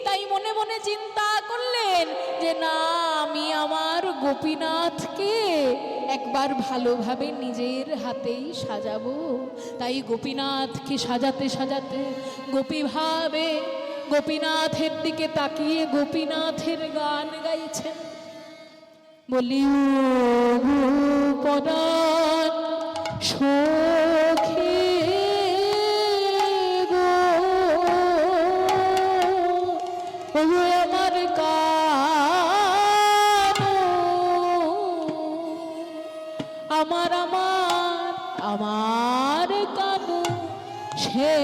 তাই মনে মনে চিন্তা করলেন যে না, আমি আমার গোপীনাথকে একবার ভালোভাবে নিজের হাতেই সাজাবো। তাই গোপীনাথকে সাজাতে সাজাতে গোপীভাবে গোপীনাথের দিকে তাকিয়ে গোপীনাথের গান গাইছেন। বলি পদান সখী আমার কান, আমার আমার আমার কানু সে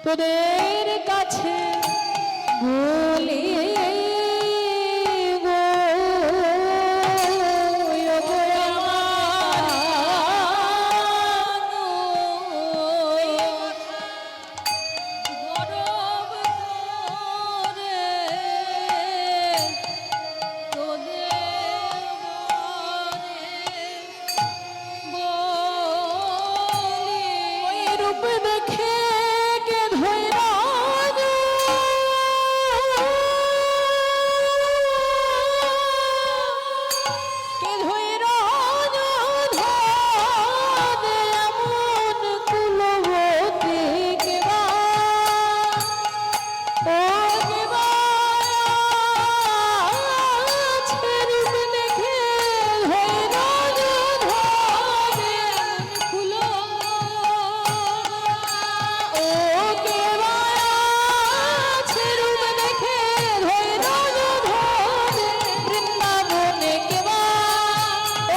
তোদের কাছে বলি গো, ওগো আমার গরব করে তোদের বলি, ওই রূপ দেখে কে ধৈরা কে ধৈরা ধরে এমন কুলবতী কে বা, ও কে বা আছে রূপ দেখে ধৈরা ধরে এমন কুলবতী, ও কে বা আছে রূপ দেখে ধৈরা ধরে বৃন্দাবনে কে বা,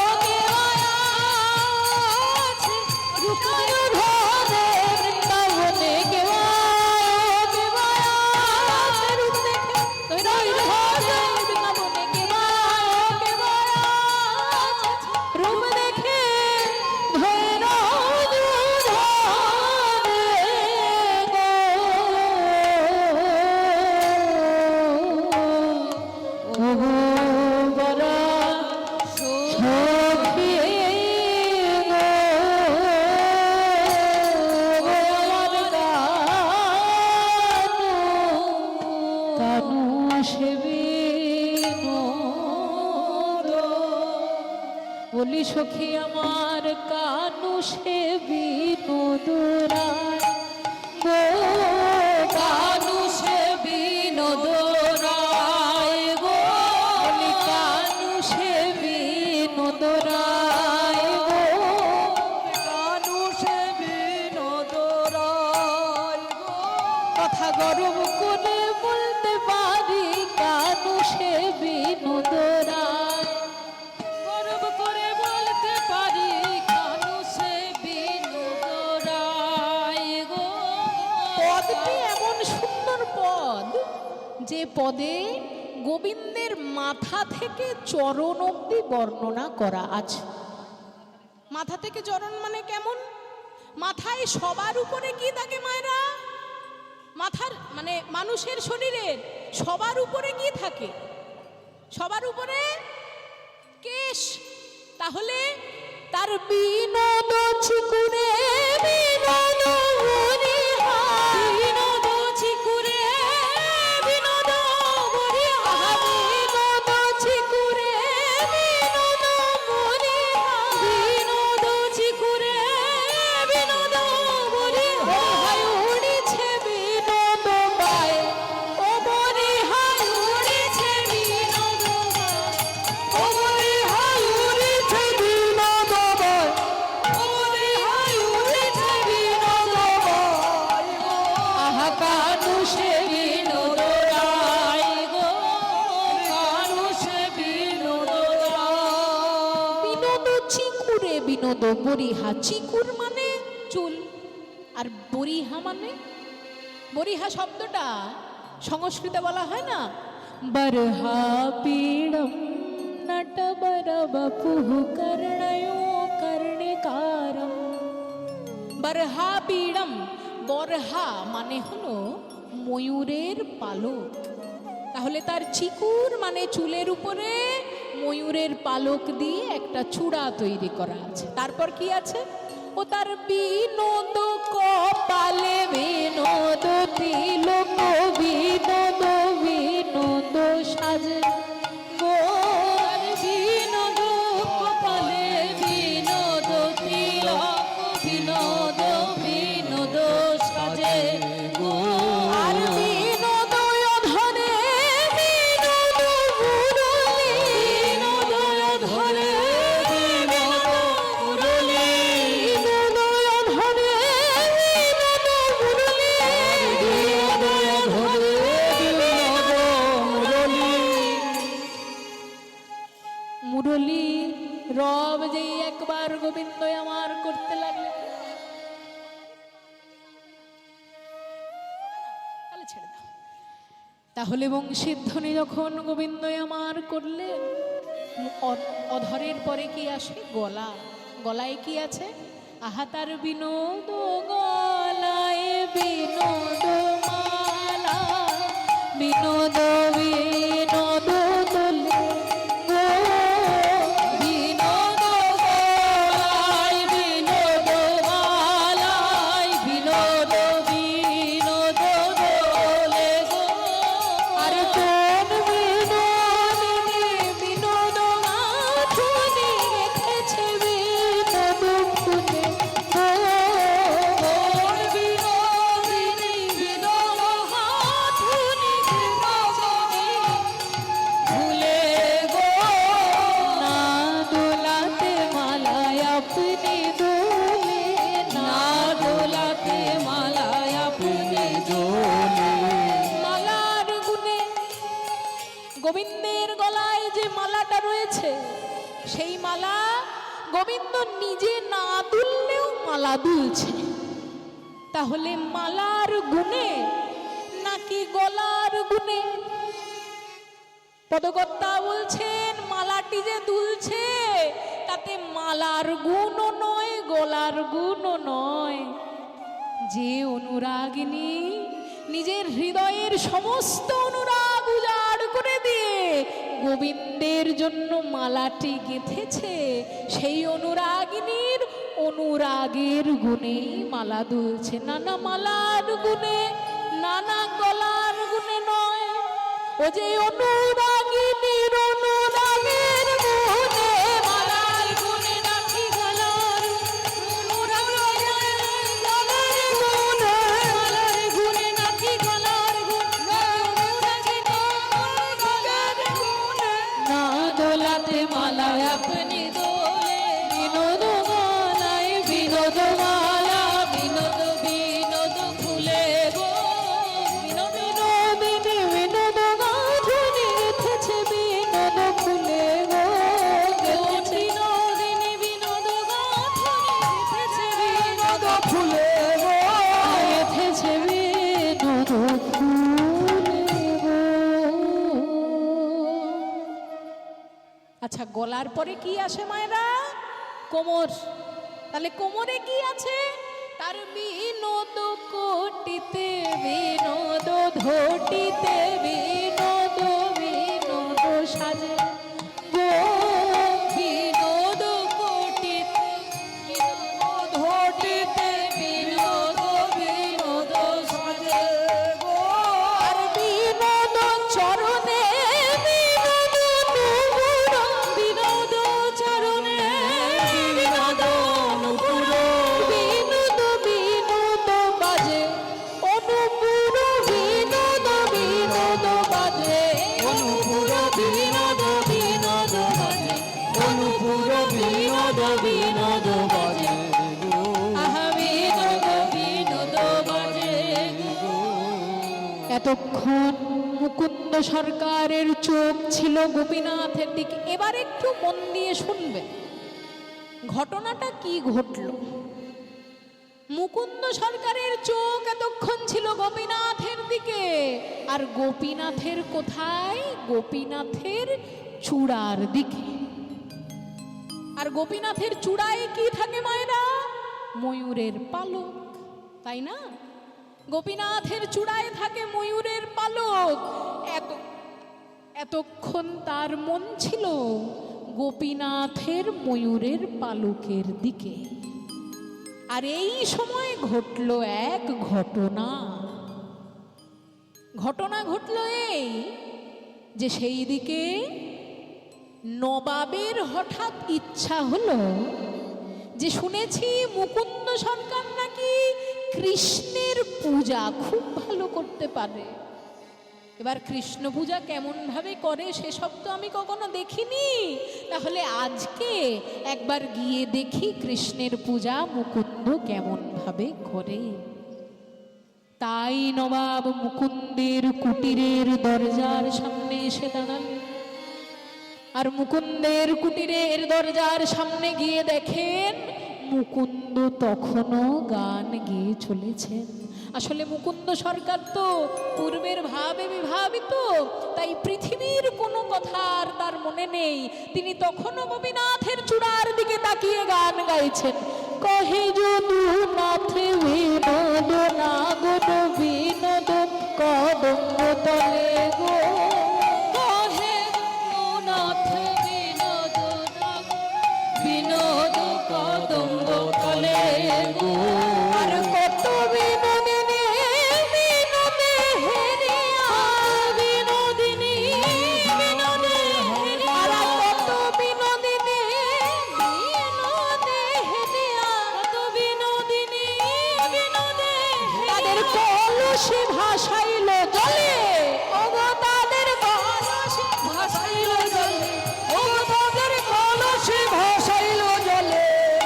ও কে বা আছে রূপ ধরে বৃন্দাবনে কে বা, ও কে বা আছে রূপ দেখে ধৈরা ধরে বৃন্দাবনে কে বা, ও কে বা আছে রূপ দেখে ধৈরা বলি সখী আমার কানু সে বিনোদরায় গো, কানু সে বিনোদরায় গো, বলি কানু সে বিনোদরায় গো, কানু সে বিনোদরায় গো, কথা গর্ব করে বলতে পারি কানু সে বিনোদরায়, গর্ব করে বলতে পারি কানু সে বিনোদরায় গো। পদটি এমন সুন্দর পদ যে পদে গোবিন্দের মাথা থেকে চরণ অবধি বর্ণনা করা আছে। মাথা থেকে চরণ মানে কেমন? মাথায় সবার উপরে কি থাকে মায়েরা? মাথার মানে মানুষের শরীরের সবার উপরে কি থাকে? সবার উপরে কেশ। তাহলে তার বিনোদ চিকুরে বিনোদ বরিহা, বিনোদ চিকুরে বিনোদ বরিহা, বিনোদ চিকুরে বিনোদ বরিহা, বিনোদ চিকুরে বিনোদ বরিহা, উড়িছে বিনোদ গায়ে ও বরিহা, উড়িছে বিনোদ গায়ে ও বরিহা, উড়িছে বিনোদ গায়ে ও বরিহা, উড়িছে বিনোদ গায়ে গো, আহা কানু সে বিনোদ রায় গো, কানু সে বিনোদ রায়। বিনোদ চিকুরে বিনোদ বরিহা, চিকুর মানে চুল আর বরিহা মানে, বরিহা শব্দটা সংস্কৃতে বলা হয় না বরহা পীড়ম নট বর বপুঃ কর্ণयो কর্ণিকারম, বরহা পীড়ম, বরহা মানে হলো ময়ূরের পালক। তাহলে তার চিকুর মানে চুলের উপরে ময়ূরের পালক দিয়ে একটা চূড়া তৈরি করা আছে। তারপর কি আছে? ও তার বিনোদ কপালে বিনোদ তিলক বিনোদ বিনোদ সাজে গো, তার বিনোদ কপালে বিনোদ তিলক বিনোদ বিনোদ সাজে গো, আর বিনোদ ধরে বিনোদ মুরলী, বিনোদ ধরে বিনোদ মুরলী, বিনোদ ধরে বিনোদ মুরলী, বিনোদ ধরে বিনোদ মুরলী। মুরলী রব যেই একবার গোবিন্দ আমার করতে লাগলেন, ছেড়ে দাও। তাহলে বংশীধ্বনি যখন গোবিন্দই আমার করলেন, অধরের পরে কি আসে? গলা। গলায় কি আছে? আহা তার বিনোদ গলায় বিনোদ মালা, বিনোদ বিনোদ তোলে গো, বিনোদ গলায় বিনোদ মালায়, বিনোদ বিনোদ তোলে গো। আর কোন বিনোদিনী বিনোদ মাধুরী রেখেছে বিনোদ ফুলে গো, কোন বিনোদিনী বিনোদ মাধুরী রেখেছে ফুলে গো। না দোলাতে মালায় আপনি দোলে, না দোলাতে মালায় আপনি দোলে। মালার গুণে গোবিন্দের গলায় যে মালাটা রয়েছে, সেই মালা গোবিন্দ নিজে না দুললেও মালা দুলছে। তাহলে মালার গুণে নাকি গলার গুণে? পদকর্তা বলছেন মালাটি যে দুলছে তাতে মালার গুণও নয়, গলার গুণও নয়। যে অনুরাগিনী নিজের হৃদয়ের সমস্ত অনুরাগ উজাড় করে দিয়ে গোবিন্দের জন্য মালাটি গেঁথেছে, সেই অনুরাগিনীর অনুরাগের গুণেই মালা দুলছে, নানা মালার গুণে, নানা গলার গুণে নয়। ও যে অনুরাগিনীর অনুরাগের গুণে, মালার গুণে নাকি গলার, অনুরাগের গুণে, মালার গুণে নাকি গলার গুণে, অনুরাগের গুণে। না দোলাতে মালায় আপনি দোলে, বিনোদ গলায় বিনোদ মালা, বিনোদ বিনোদ ফুলে গো, বিনোদ বিনোদিনী বিনোদ গাঁথুনি গেঁথেছে বিনোদ ফুলে গো, বিনোদিনী বিনোদ গাঁথুনি গেঁথেছে বিনোদ ফুলে গো, গেঁথেছে বিনোদ ফুলে গো। আচ্ছা, গলার পরে কি আসে মায়েরা? কোমর। তাহলে কোমরে কি আছে? তার বিনোদ কোটিতে বিনোদ ধটিতে বিনোদ বিনোদ সাজে গো, বিনোদ কোটিতে বিনোদ ধটিতে বিনোদ বিনোদ সাজে গো। আর বিনোদ চরণে বিনোদ নুপুর, বিনোদ চরণে বিনোদ নুপুর, বিনোদ বিনোদ বাজে অনুপুর, বিনোদ বিনোদ বাজে অনুপুর, বিনোদ বিনোদ বাজে অনুপুর, বিনোদ বিনোদ বাজে গো। আহা বিনোদ বিনোদ বাজে গো। এতক্ষণ মুকুন্দ সরকারের চোখ ছিল গোপীনাথের দিকে। এবার একটু মন দিয়ে শুনবে ঘটনাটা কি ঘটল। মুকুন্দ সরকারের চোখ এতক্ষণ ছিল গোপীনাথের দিকে, আর গোপীনাথের কোথায়? গোপীনাথের চূড়ার দিকে। আর গোপীনাথের চূড়ায় কি থাকে মায়েরা? ময়ূরের পালক, তাই না? গোপীনাথের চূড়ায় থাকে ময়ূরের পালক। এতক্ষণ তার মন ছিল গোপীনাথের ময়ূরের পালকের দিকে। আর এই সময় ঘটল এক ঘটনা। ঘটনা ঘটল এই যে সেই দিকে নবাবের হঠাৎ ইচ্ছা হলো যে শুনেছি মুকুন্দ সরকার নাকি কৃষ্ণের পূজা খুব ভালো করতে পারে। এবার কৃষ্ণ পূজা কেমন ভাবে করে সেসব তো আমি কখনো দেখিনি, তাহলে আজকে একবার গিয়ে দেখি কৃষ্ণের পূজা মুকুন্দ কেমন ভাবে করে। তাই নবাব মুকুন্দের কুটিরের দরজার সামনে এসে দাঁড়ালেন। আর মুকুন্দের কুটিরের দরজার সামনে গিয়ে দেখেন মুকুন্দ তখনও গান গেয়ে চলেছেন। আসলে মুকুন্দ সরকার তো পূর্বের ভাবে বিভাবিত, তাই পৃথিবীর কোনো কথা আর তার মনে নেই। তিনি তখনও গোপীনাথের চূড়ার দিকে তাকিয়ে গান গাইছেন। কহে যদুনাথ বিনোদ নাগর বিনোদ কদম্ব তলে গো, কহে যদুনাথ বিনোদ বিনোদ কদম্ব তলে গো। আর কত বিনোদিনী বিনোদে হেরিয়া, বিনোদিনী বিনোদে হেরিয়া, আর কত বিনোদিনী বিনোদে হেরিয়া, কত বিনোদিনী বিনোদে তাদের কলসি ভাসাইল জলে, ওগো তাদের কলসি ভাসাইল জলে, ওগো তাদের কলসি ভাসাইল জলে,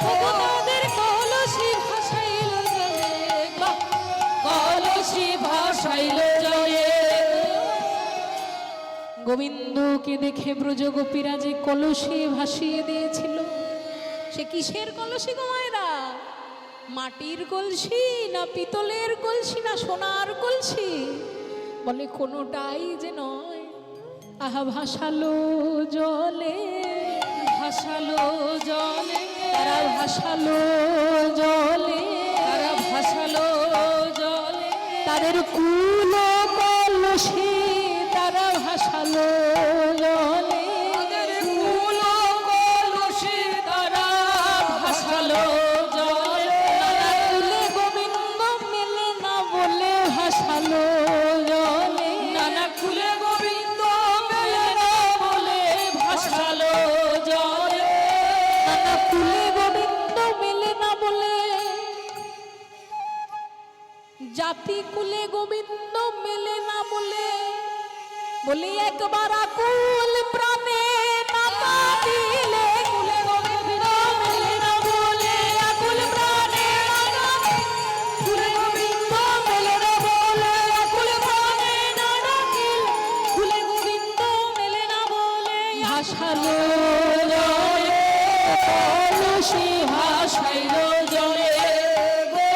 ওগো তাদের কলসি ভাসাইল জলে, কলসি ভাসাইল জলে। গোবিন্দকে দেখে ব্রজগোপীরা যে কলসি ভাসিয়ে দিয়েছিল, সে কিসের কলসি গো মায়েরা? মাটির কলসি না পিতলের কলসি না সোনার কলসি? বলে কোনোটাই যে নয়। আহা ভাসালো জলে, ভাসালো জলে, তারা ভাসালো জলে, তারা ভাসালো জলে, তাদের কুল কলসি তারা ভাসালো জলে, তাদের কুল কলসি তারা ভাসালো জলে। নানা কুলে গোবিন্দ মেলে না বলে ভাসালো জলে, নানা কুলে গোবিন্দ মেলে না বলে ভাসালো জলে, নানা কুলে গোবিন্দ মেলে না বলে, জাতি কুলে গোবিন্দ মেলে না বলে, বলি একবার আকুল প্রাণে নাতা দিলে কুলে গোবিন্দ মেলে না বলে, আকুল প্রাণে নাতা কুলে গোবিন্দ মেলে না বলে, আকুল প্রাণে নাতা কুলে গোবিন্দ মেলে না বলে। ভাসালো জলে কলসি ভাসাইল জলে গো,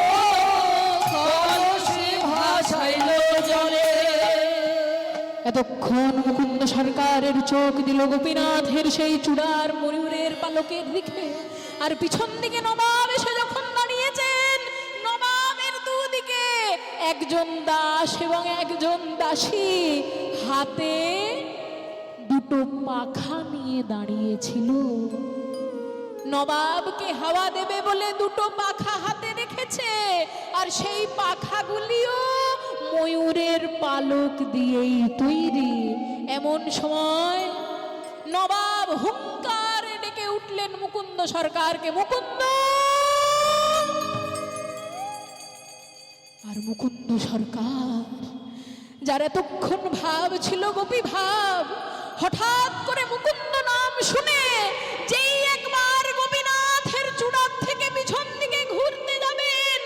কলসি ভাসাইল জলে। এতক্ষণ মুকুন্দ সরকারের চোখ দিল গোপীনাথের সেই চূড়ার ময়ূরের পালকের দিকে, আর পিছন দিকে নবাব এসে যখন দাঁড়িয়েছেন, নবাবের দুদিকে একজন দাস এবং একজন দাসী হাতে দুটো পাখা নিয়ে দাঁড়িয়েছিল। নবাবকে হাওয়া দেবে বলে দুটো পাখা হাতে রেখেছে, আর সেই পাখাগুলিও ময়ূরের পালক দিয়েই তৈরি। এমন সময় নবাব হুঙ্কার ডেকে উঠলেন মুকুন্দ সরকারকে, মুকুন্দ! আর মুকুন্দ সরকার, যার এতক্ষণ ভাব ছিল গোপী ভাব, হঠাৎ করে মুকুন্দ নাম শুনে যেই একবার গোপীনাথের চূড়ার থেকে পিছন দিকে ঘুরতে যাবেন,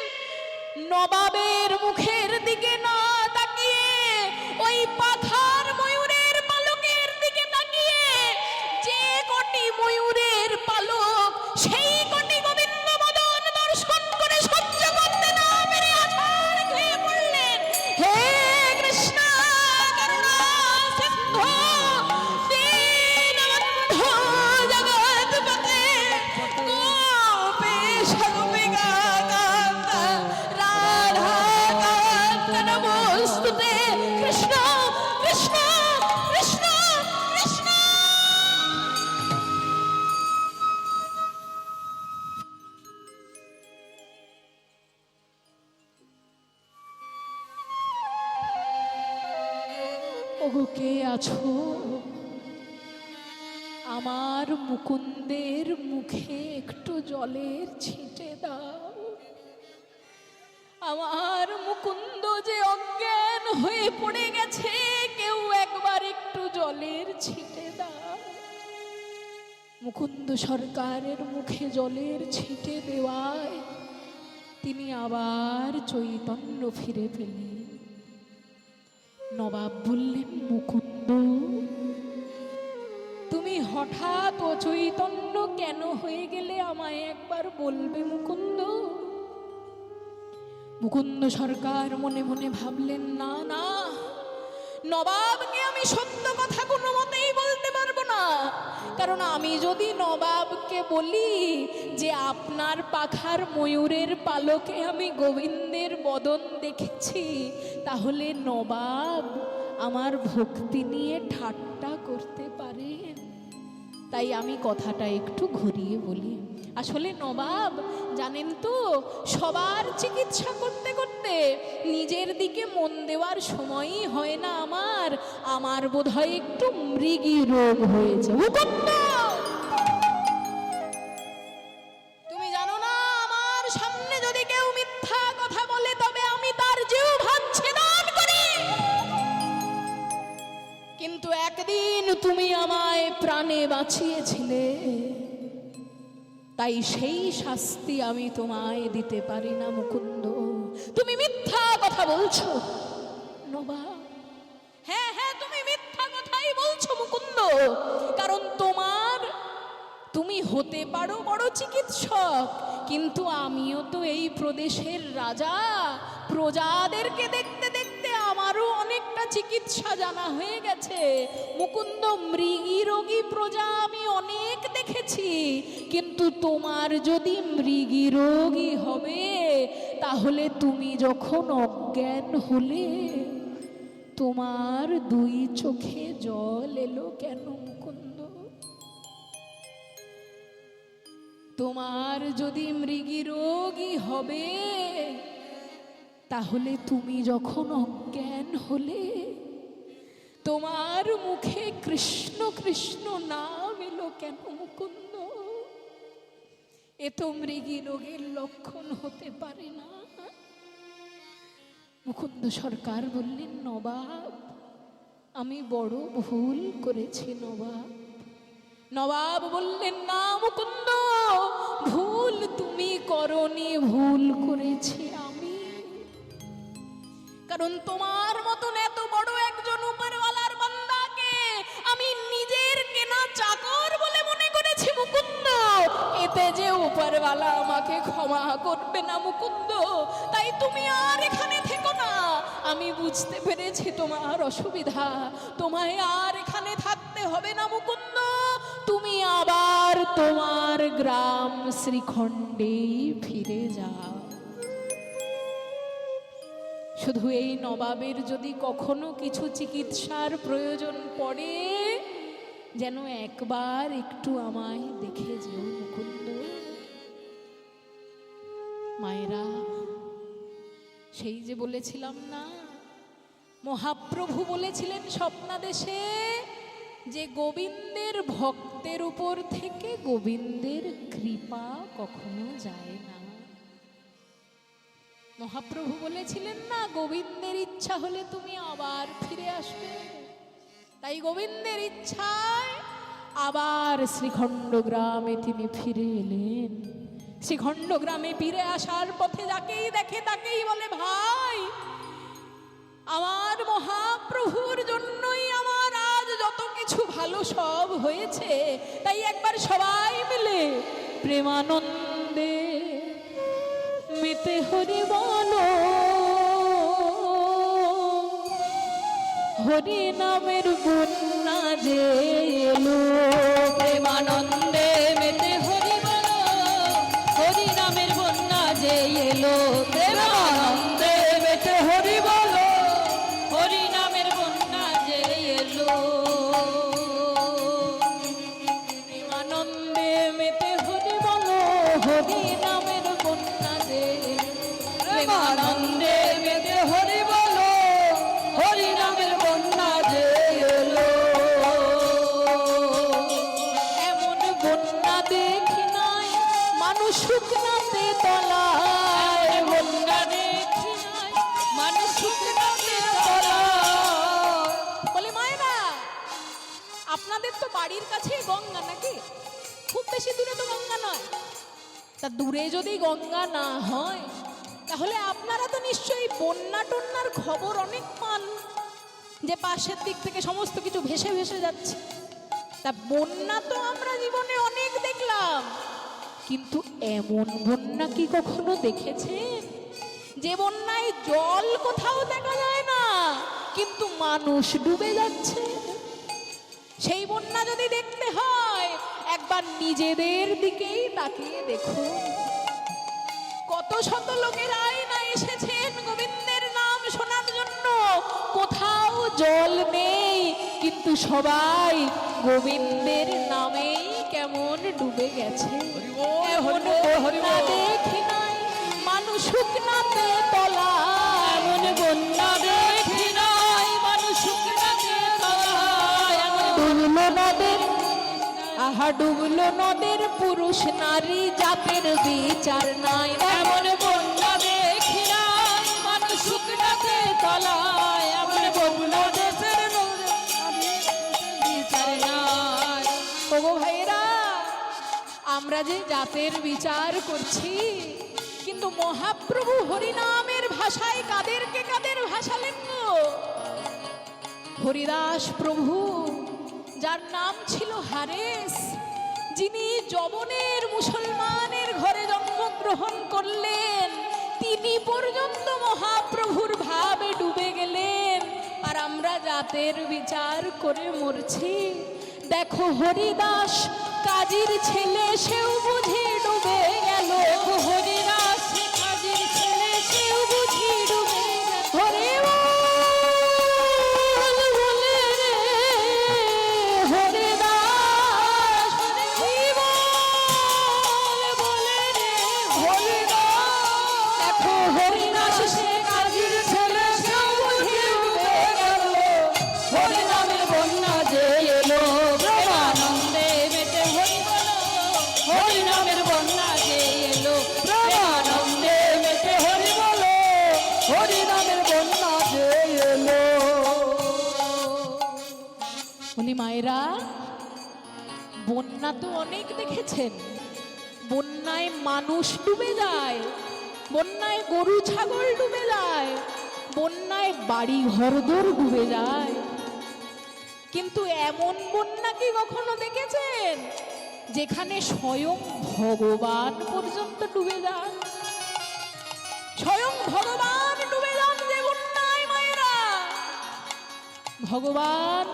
নবাবের মুখের দিকে না তাকিয়ে ওই পাখার ময়ূরের পালকের দিকে তাকিয়ে যে কটি ময়ূরের পালক, সেই কটি গোবিন্দ মদন দর্শন করে সহ্য করতে না পেরে আছাড় খেয়ে পড়লেন। হে কৃষ্ণ করুণা সিন্ধু দীনবন্ধু জগৎপতে গোপীশ গোপিকা কান্তা রাধা কান্ত নমস্তুতে। কৃষ্ণ কৃষ্ণ কৃষ্ণ কৃষ্ণ। ওগো কে আছো? আমার মুকুন্দের মুখে একটু জলের ছিটে দাও। আমার মুকুন্দ যে অজ্ঞান হয়ে পড়ে গেছে, কেউ একবার একটু জলের ছিটে দাও। মুকুন্দ সরকারের মুখে জলের ছিটে দেওয়ায় তিনি আবার চৈতন্য ফিরে পেলেন। নবাব বললেন, মুকুন্দ, তুমি হঠাৎ অচৈতন্য কেন হয়ে গেলে আমায় একবার বলবে মুকুন্দ? মুকুন্দ সরকার মনে মনে ভাবলেন, না না, নবাবকে আমি সত্য কথা কোনো মতেই বলতে পারবো না। কারণ আমি যদি নবাবকে বলি যে আপনার পাখার ময়ূরের পালকে আমি গোবিন্দের বদন দেখেছি, তাহলে নবাব আমার ভক্তি নিয়ে ঠাট্টা করতে পারেন। তাই আমি কথাটা একটু ঘুরিয়ে বলি। আসলে নবাব জানেন তো, সবার চিকিৎসা করতে করতে নিজের দিকে মন দেওয়ার সময়ই হয় না আমার। আমার বোধহয় একটু মৃগী রোগ হয়েছে। মুকুন্দ, তুমি জানো না, আমার সামনে যদি কেউ মিথ্যা কথা বলে তবে আমি তার জিহ্বা ছেদন করি। কিন্তু একদিন তুমি আমায় প্রাণে বাঁচিয়েছিলে, তাই সেই শাস্তি আমি তোমায় দিতে পারি না মুকুন্দ। তুমি মিথ্যা কথা বলছো নবাব। হ্যাঁ হ্যাঁ, তুমি মিথ্যা কথাই বলছো মুকুন্দ। কারণ তুমি হতে পারো বড় চিকিৎসক, কিন্তু আমিও তো এই প্রদেশের রাজা। প্রজাদেরকে দেখতে দেখতে আমারও অনেকটা চিকিৎসা জানা হয়ে গেছে মুকুন্দ। মৃগী রোগী প্রজা আমি অনেক দেখেছি, কিন্তু তোমার যদি মৃগী রোগী হবে, তাহলে তুমি যখন অজ্ঞান হলে তোমার দুই চোখে জল এলো কেন মুকুন্দ? তোমার যদি মৃগী রোগী হবে, তাহলে তুমি যখন অজ্ঞান হলে তোমার মুখে কৃষ্ণ কৃষ্ণ নাম এলো কেন মুকুন্দ? এ তো মৃগী রোগের লক্ষণ হতে পারে না। মুকুন্দ সরকার বললেন, নবাব, আমি বড় ভুল করেছি নবাব। নবাব বললেন, না মুকুন্দ, ভুল তুমি করনি, ভুল করেছি আমি। কারণ তোমার মতন এত বড় একজন উপরওয়ালার বান্দাকে আমি নিজের কেনা চাকর বলে মনে করেছি মুকুন্দ। এতে যে উপরওয়ালা আমাকে ক্ষমা করবে না মুকুন্দ। তাই তুমি আর এখানে থেকো না। আমি বুঝতে পেরেছি তোমার অসুবিধা, তোমায় আর এখানে থাকতে হবে না মুকুন্দ। তুমি আবার তোমার গ্রাম শ্রীখণ্ডে ফিরে যাও। শুধু এই নবাবের যদি কখনো কিছু চিকিৎসার প্রয়োজন পড়ে, যেন একবার একটু আমায় দেখে যেও মুকুন্দ। মায়েরা, সেই যে বলেছিলাম না, মহাপ্রভু বলেছিলেন স্বপ্নাদেশে যে গোবিন্দের ভক্তের উপর থেকে গোবিন্দের কৃপা কখনো যায় না। মহাপ্রভু বলেছিলেন না, গোবিন্দের ইচ্ছা হলে তুমি আবার ফিরে আসবে। তাই গোবিন্দের ইচ্ছায় আবার শ্রীখণ্ড গ্রামে তিনি ফিরে এলেন। শ্রীখণ্ড গ্রামে ফিরে আসার পথে যাকেই দেখে তাকেই বলে, ভাই, আমার মহাপ্রভুর জন্যই আমার আজ যত কিছু ভালো সব হয়েছে। তাই একবার সবাই মিলে প্রেমানন্দে মেতে হরি বলো, হরি নামের বন্যা যে এলো। প্রেমানন্দে মেতে হরি বলো, হরি নামের বন্যা যে এলো। প্রেমানন্দে মেতে হরি বলো, হরি নামের বন্যা যে এলো। প্রেমানন্দে মেতে হরি বলো, হরি নামের বন্যা যে এলো। প্রেমানন্দে মেতে হরি বলো, হরি নামের বন্যা যে এলো। এমন বন্যা দেখি নাই মানুষ শুকনাতে তলায়। বন্যা দেখি নাই মানুষ শুকনাতে তলায়। বলে, মায়েরা, আপনাদের তো বাড়ির কাছেই গঙ্গা নাকি? খুব বেশি দূরে তো গঙ্গা নয়। তা দূরে যদি গঙ্গা না হয়, তাহলে আপনারা তো নিশ্চয়ই বন্যা টন্যার খবর অনেক পান, যে পাশের দিক থেকে সমস্ত কিছু ভেসে ভেসে যাচ্ছে। তা বন্যা তো আমরা জীবনে অনেক দেখলাম, কিন্তু এমন বন্যা কি কখনো দেখেছেন যে বন্যায় জল কোথাও দেখা যায় না কিন্তু মানুষ ডুবে যাচ্ছে। সেই বন্যা যদি দেখতে হয় একবার নিজেদের দিকেই তাকিয়ে দেখুন। কত শত লোকেরাই না এসেছেন গোবিন্দের নাম শোনার জন্য, কোথাও জল নেই কিন্তু সবাই গোবিন্দের নামেই কেমন ডুবে গেছে। এমন বন্যা দেখি নাই মানুষ শুকনাতে তলা, এমন বন্যা দেখি নাই মানুষ শুকনাতে তলা। ডুবলো নদের, আহা ডুবলো নদের পুরুষ নারী জাতের বিচার নাই, এমন বন্যা দেখি নাই মানুষ শুকনাতে তলা, এমন বন্যা দেশের বিচার নাই। ওগো ভাইরা, আমরা যে জাতের বিচার করছি কিন্তু মহাপ্রভু হরিনামের ভাষায় কাদেরকে কাদের ভাষালেন গো? হরিদাস প্রভু, যার নাম ছিল হারেস, যিনি যবনের মুসলমানের ঘরে জন্মগ্রহণ করলেন, তিনি পর্যন্ত মহাপ্রভুর ভাবে ডুবে গেলেন। আর আমরা জাতের বিচার করে মরছি। দেখো হরিদাস কাজীর ছেলে, সেও বুঝি ডুবে গেল। হরিদাস কাজীর ছেলে, সেও বুঝি ডুবে গেল। হরি বল বলে রে হরিদাস, হরি বল বলে রে হরিদাস। দেখো হরিদাস সে কাজীর ছেলে, সেও বুঝি ডুবে গেল। হরিনামের বন্যা যে এলো প্রেমানন্দে মেতে হরি বলো। হরিনামের বন্যা যে এলো প্রেমানন্দে মেতে হরি বলো। হরিনামের বন্যা যে এলো। বলি মায়েরা, বন্যা তো অনেক দেখেছেন। বন্যায় মানুষ ডুবে যায়, বন্যায় গরু ছাগল ডুবে যায়, বন্যায় বাড়ি ঘরদোর ডুবে যায়। কিন্তু এমন বন্যা কি কখনো দেখেছেন যেখানে স্বয়ং ভগবান পর্যন্ত ডুবে যান? স্বয়ং ভগবান ডুবে যান যে বন্যায় মায়েরা। ভগবান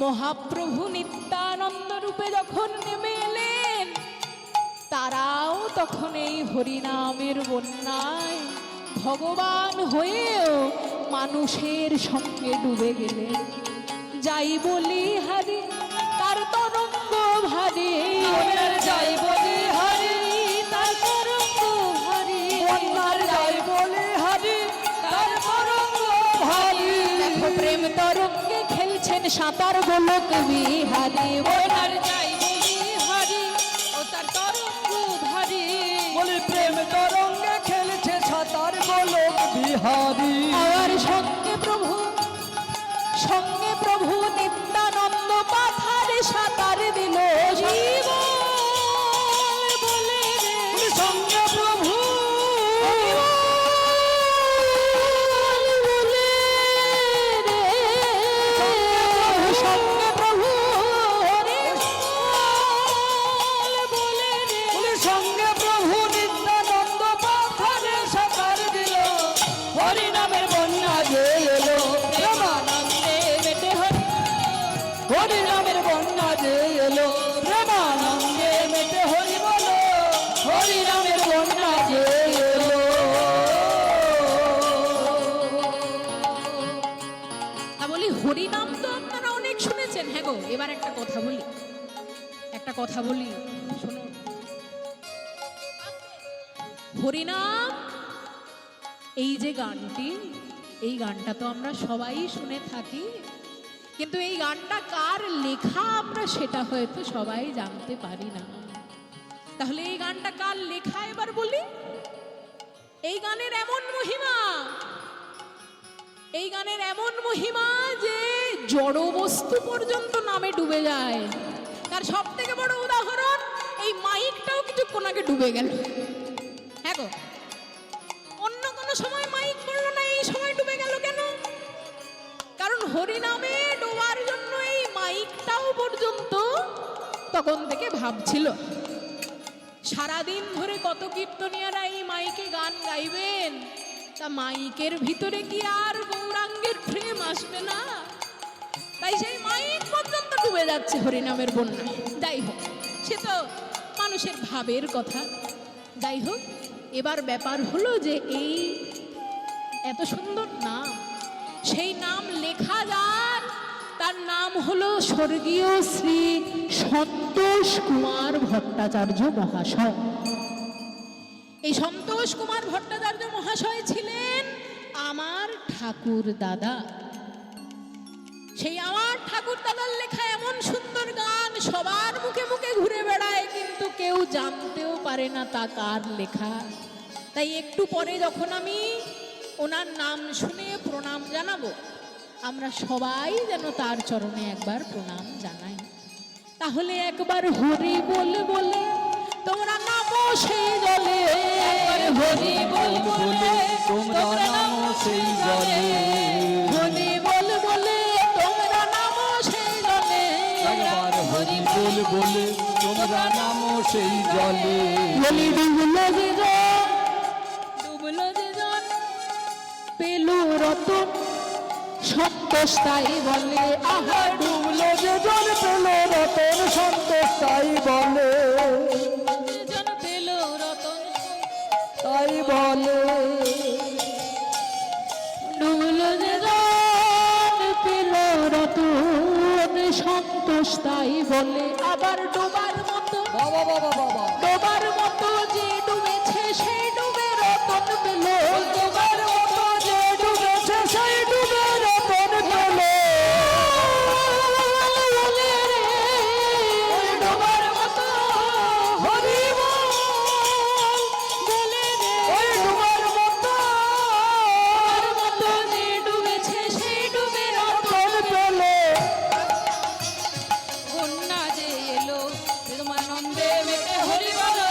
মহাপ্রভু নিত্যানন্দ রূপে যখন নেমে এলেন, তারাও তখন এই হরিনামের বন্যায় ভগবান হয়েও মানুষের সঙ্গে ডুবে গেলেন। যাই বলি হারি তার তরঙ্গ ভারী, যাই বলি হারি তার তরঙ্গ ভারী, যাই বলি হারি তার তরঙ্গ ভারী। দেখো প্রেম তরঙ্গে খেলছেন সাঁতার গোলক বিহারি, ওনার যাই বলি হারি ও তার তরঙ্গ ভারী। বলি প্রেম তরঙ্গে খেলছে সাঁতার গোলক বিহারী। আর সঙ্গে প্রভু, সঙ্গে প্রভু নিত্যানন্দ পাথারে সাঁতার দিল। জীব বলে রে সঙ্গে প্রভু বলে রে, সঙ্গে প্রভু হরি বলে রে, সঙ্গে প্রভু নিত্যানন্দ পাথারে সাঁতার দিল। হরিনামের বন্যা যে এলো প্রেমানন্দে মেতে হরি। হরিনামের বন্যা যে এলো প্রেমানন্দে মেতে হরি বলো। হরিনামের বন্যা যে এলো। তা বলি হরিনাম তো আপনারা অনেক শুনেছেন। হ্যাঁ গো, এবার একটা কথা বলি, একটা কথা বলি শুনুন। হরিনাম এই যে গানটি, এই গানটা তো আমরা সবাই শুনে থাকি, কিন্তু এই গানটা কার লেখা আমরা সেটা হয়তো সবাই জানতে পারি না। তাহলে এই গানটা কার লেখা এবার বলি। এই গানের এমন মহিমা, এই গানের এমন মহিমা যে জড় বস্তু পর্যন্ত নামে ডুবে যায়। তার সব থেকে বড় উদাহরণ এই মাইকটাও কিছুক্ষণ আগে ডুবে গেল। হ্যাঁ গো, অন্য কোনো সময় মাইক পড়লো না, এই সময় ডুবে গেল কেন? কারণ হরিনামে ডোবার জন্য এই মাইকটাও পর্যন্ত তখন থেকে ভাবছিল। সারাদিন ধরে কত কীর্তনিয়ারা এই মাইকে গান গাইবেন, তা মাইকের ভিতরে কি আর গৌরাঙ্গের প্রেম আসবে না? তাই সেই মাইক পর্যন্ত ডুবে যাচ্ছে হরিনামের বন্যায়। যাই হোক, সে তো মানুষের ভাবের কথা। যাই হোক, এবার ব্যাপার হলো যে এই এত সুন্দর নাম, সেই নাম লেখা যার, তার নাম হলো স্বর্গীয় শ্রী সন্তোষ কুমার ভট্টাচার্য মহাশয়। এই সন্তোষ কুমার ভট্টাচার্য মহাশয় ছিলেন আমার ঠাকুর দাদা। সেই আমার ঠাকুর দাদার লেখা এমন সুন্দর গান সবার মুখে মুখে ঘুরে বেড়ায়, কিন্তু কেউ জানতেও পারে না তা কার লেখা। তাই একটু পরে যখন আমি ওনার নাম শুনে প্রণাম জানাবো, আমরা সবাই যেন তার চরণে একবার প্রণাম জানাই। তাহলে একবার হরি বলে বলে তোমরা নামো সেই জলে, একবার হরি বল বলে তোমরা নামো সেই জলে, হরি বল বলে তোমরা নামো সেই জলে, একবার হরি বল বলে তোমরা নামো সেই জলে। বলি ডুবলো যে জন, ডুবলো যে জন পেলু রতন সন্তোষ তাই বলে, আহা ডুবলো যে জন পেল রতন সন্তোষ তাই বলে, যে জন পেল রতন তাই বলে। ডুবলো যে জন পেল রতন সন্তোষ তাই বলে। আবার ডোবার মতো, বাবা বাবা বাবা, ডোবার মতো যে ডুবেছে সেই ডুবে রতন পেল, ডোবার মতো যে ডুবেছে সেই ডুবে রতন পেল। ডোবার মতো হরি বল বলে রে, ওই ডুবার মতো ডোবার মতো যে ডুবেছে সেই ডুবে রতন রতন পেল। বন্যা যে এলো প্রেমানন্দে মেতে হরি বলো,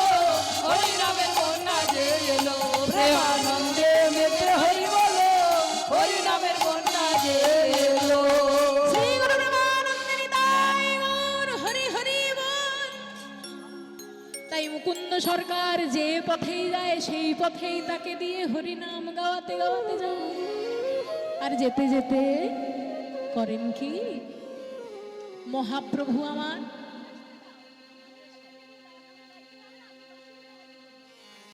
হরি নামের বন্যা যে এলো প্রেমানন্দে মেতে হরি বলো, হরি নামের বন্যা যে এলো। শ্রী গুরু প্রেমানন্দে নিতাই গৌর হরি হরি বল। তাই মুকুন্দ সরকার যে পথেই যায় সেই পথেই তাকে দিয়ে হরি নাম গাওয়াতে গাওয়াতে যায়। আর যেতে যেতে করেন কি, মহাপ্রভু আমার